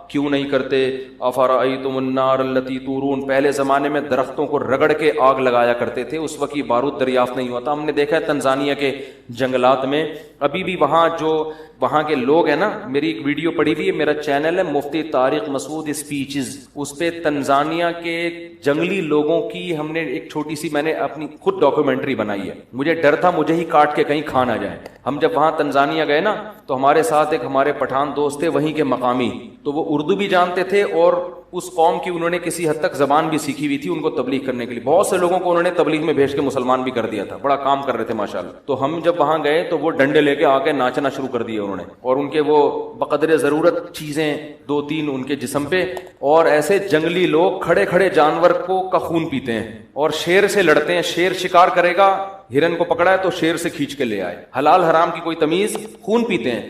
کیوں نہیں کرتے. افرأیتم النار التی تورون, پہلے زمانے میں درختوں کو رگڑ کے آگ لگایا کرتے تھے, اس وقت یہ بارود دریافت نہیں ہوتا. ہم نے دیکھا ہے تنزانیہ کے جنگلات میں ابھی بھی وہاں کے لوگ ہیں نا, میری ایک ویڈیو پڑی ہوئی ہے, میرا چینل ہے مفتی طارق مسعود اسپیچز, اس پہ تنزانیہ کے جنگلی لوگوں کی ہم نے ایک چھوٹی سی, میں نے اپنی خود ڈاکیومنٹری بنائی ہے. مجھے ڈر تھا مجھے ہی کاٹ کے کہیں کھا نہ جائے. ہم جب وہاں تنزانیہ گئے نا تو ہمارے ساتھ ایک ہمارے پٹھان دوست تھے وہیں کے مقامی, تو وہ اردو بھی جانتے تھے اور اس قوم کی انہوں نے کسی حد تک زبان بھی سیکھی ہوئی تھی ان کو تبلیغ کرنے کے لیے. بہت سے لوگوں کو انہوں نے تبلیغ میں بھیج کے مسلمان بھی کر دیا تھا, بڑا کام کر رہے تھے ماشاءاللہ. تو ہم جب وہاں گئے تو وہ ڈنڈے لے کے آ کے ناچنا شروع کر دیا انہوں نے, اور ان کے وہ بقدر ضرورت چیزیں 2-3 ان کے جسم پہ, اور ایسے جنگلی لوگ کھڑے کھڑے جانور کا خون پیتے ہیں اور شیر سے لڑتے ہیں. شیر شکار کرے گا, ہرن کو پکڑا ہے تو شیر سے کھینچ کے لے آئے, حلال حرام کی کوئی تمیز, خون پیتے ہیں,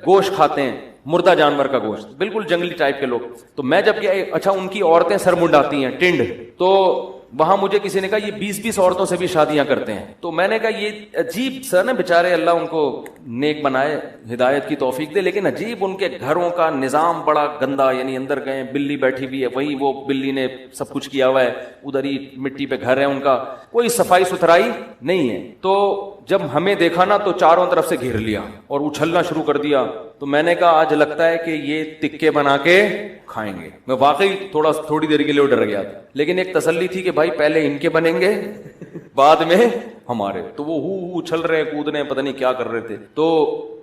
گوشت کھاتے ہیں, مردہ جانور کا گوشت, بالکل جنگلی ٹائپ کے لوگ. تو میں جب گیا, اچھا ان کی عورتیں سر منڈاتی ہیں ٹنڈ, تو وہاں مجھے کسی نے کہا یہ 20-20 عورتوں سے بھی شادیاں کرتے ہیں. تو میں نے کہا یہ عجیب سر نا, بیچارے اللہ ان کو نیک بنائے, ہدایت کی توفیق دے, لیکن عجیب ان کے گھروں کا نظام بڑا گندا. یعنی اندر گئے, بلی بیٹھی ہوئی ہے, وہی وہ بلی نے سب کچھ کیا ہوا ہے, ادھر ہی مٹی پہ گھر ہے ان کا, کوئی صفائی ستھرائی نہیں ہے. تو جب ہمیں دیکھا نا تو چاروں طرف سے گھیر لیا اور اچھلنا شروع کر دیا. تو میں نے کہا آج لگتا ہے کہ یہ تکے بنا کے کھائیں گے. میں واقعی تھوڑی دیر کے لیے ڈر گیا تھا, لیکن ایک تسلی تھی کہ بھائی پہلے ان کے بنیں گے بعد میں ہمارے. تو وہ اچھل رہے, کود رہے, پتہ نہیں کیا کر رہے تھے. تو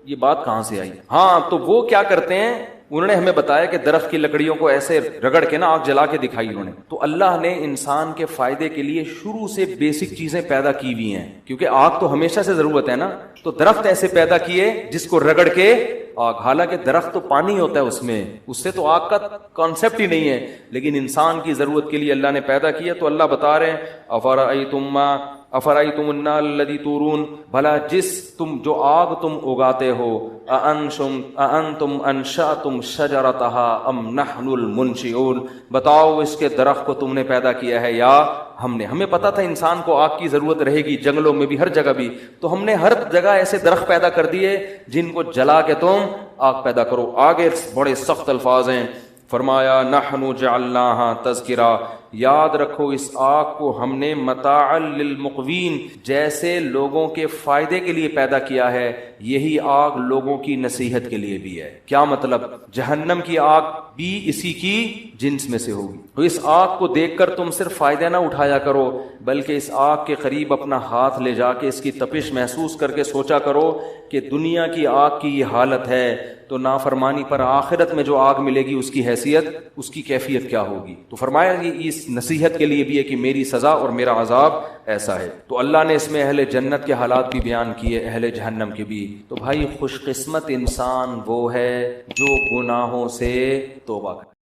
یہ بات کہاں سے آئی؟ ہاں, تو وہ کیا کرتے ہیں, انہوں نے ہمیں بتایا کہ درخت کی لکڑیوں کو ایسے رگڑ کے نا آگ جلا کے دکھائی انہوں نے. تو اللہ نے انسان کے فائدے کے لیے شروع سے بیسک چیزیں پیدا کی ہوئی ہیں, کیونکہ آگ تو ہمیشہ سے ضرورت ہے نا. تو درخت ایسے پیدا کیے جس کو رگڑ کے آگ, حالانکہ درخت تو پانی ہوتا ہے اس میں, اس سے تو آگ کا کانسیپٹ ہی نہیں ہے, لیکن انسان کی ضرورت کے لیے اللہ نے پیدا کیا. تو اللہ بتا رہے ہیں افرأیتم ما افرأیتم النار الذی تورون، بھلا جس تم جو آگ تم اگاتے ہو، اانتم انشأتم شجرتها ام نحن المنشئون، بتاؤ اس کے درخت کو تم نے پیدا کیا ہے یا ہم نے؟ ہمیں پتا تھا انسان کو آگ کی ضرورت رہے گی، جنگلوں میں بھی ہر جگہ بھی، تو ہم نے ہر جگہ ایسے درخت پیدا کر دیے جن کو جلا کے تم آگ پیدا کرو۔ آگے بڑے سخت الفاظ ہیں، فرمایا نحن جعلناها تذکرہ، یاد رکھو اس آگ کو ہم نے متاعا للمقوین، جیسے لوگوں کے فائدے کے لیے پیدا کیا ہے، یہی آگ لوگوں کی نصیحت کے لیے بھی ہے۔ کیا مطلب؟ جہنم کی آگ بھی اسی کی جنس میں سے ہوگی۔ تو اس آگ کو دیکھ کر تم صرف فائدہ نہ اٹھایا کرو، بلکہ اس آگ کے قریب اپنا ہاتھ لے جا کے اس کی تپش محسوس کر کے سوچا کرو کہ دنیا کی آگ کی یہ حالت ہے، تو نافرمانی پر آخرت میں جو آگ ملے گی اس کی حیثیت، اس کی کیفیت کیا ہوگی۔ تو فرمایا کہ اس نصیحت کے لیے بھی ہے کہ میری سزا اور میرا عذاب ایسا ہے۔ تو اللہ نے اس میں اہل جنت کے حالات بھی بیان کیے، اہل جہنم کے بھی۔ تو بھائی خوش قسمت انسان وہ ہے جو گناہوں سے توبہ کرے۔